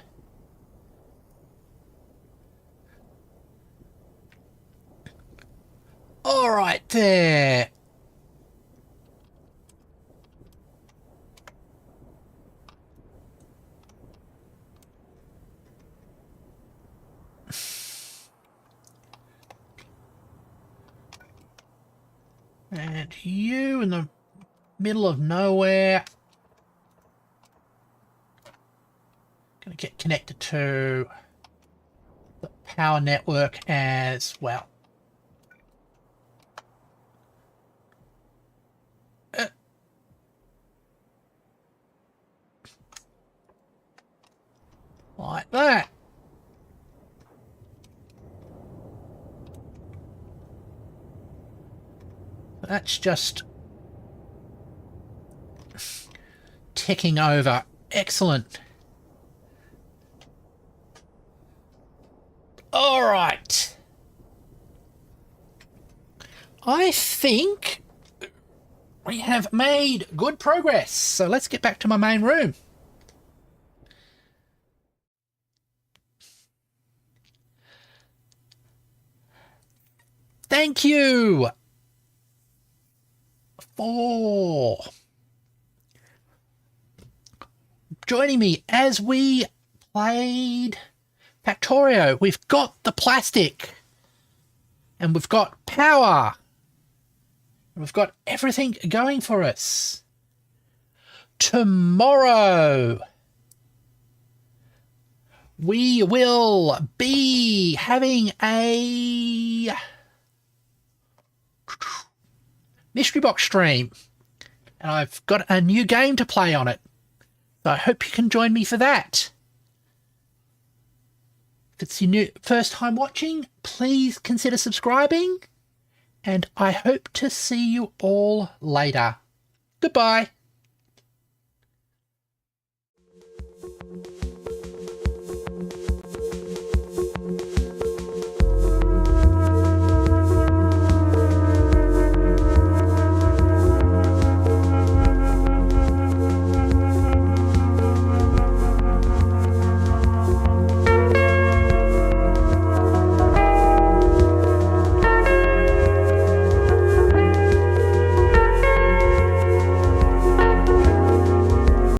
All right, there. And you in the middle of nowhere. Gonna get connected to the power network as well. Like that. That's just ticking over. Excellent. All right. I think we have made good progress. So let's get back to my main room. Thank you for joining me as we played Factorio. We've got the plastic and we've got power. And we've got everything going for us. Tomorrow we will be having a mystery box stream. And I've got a new game to play on it. So I hope you can join me for that. If it's your first time watching, please consider subscribing. And I hope to see you all later. Goodbye.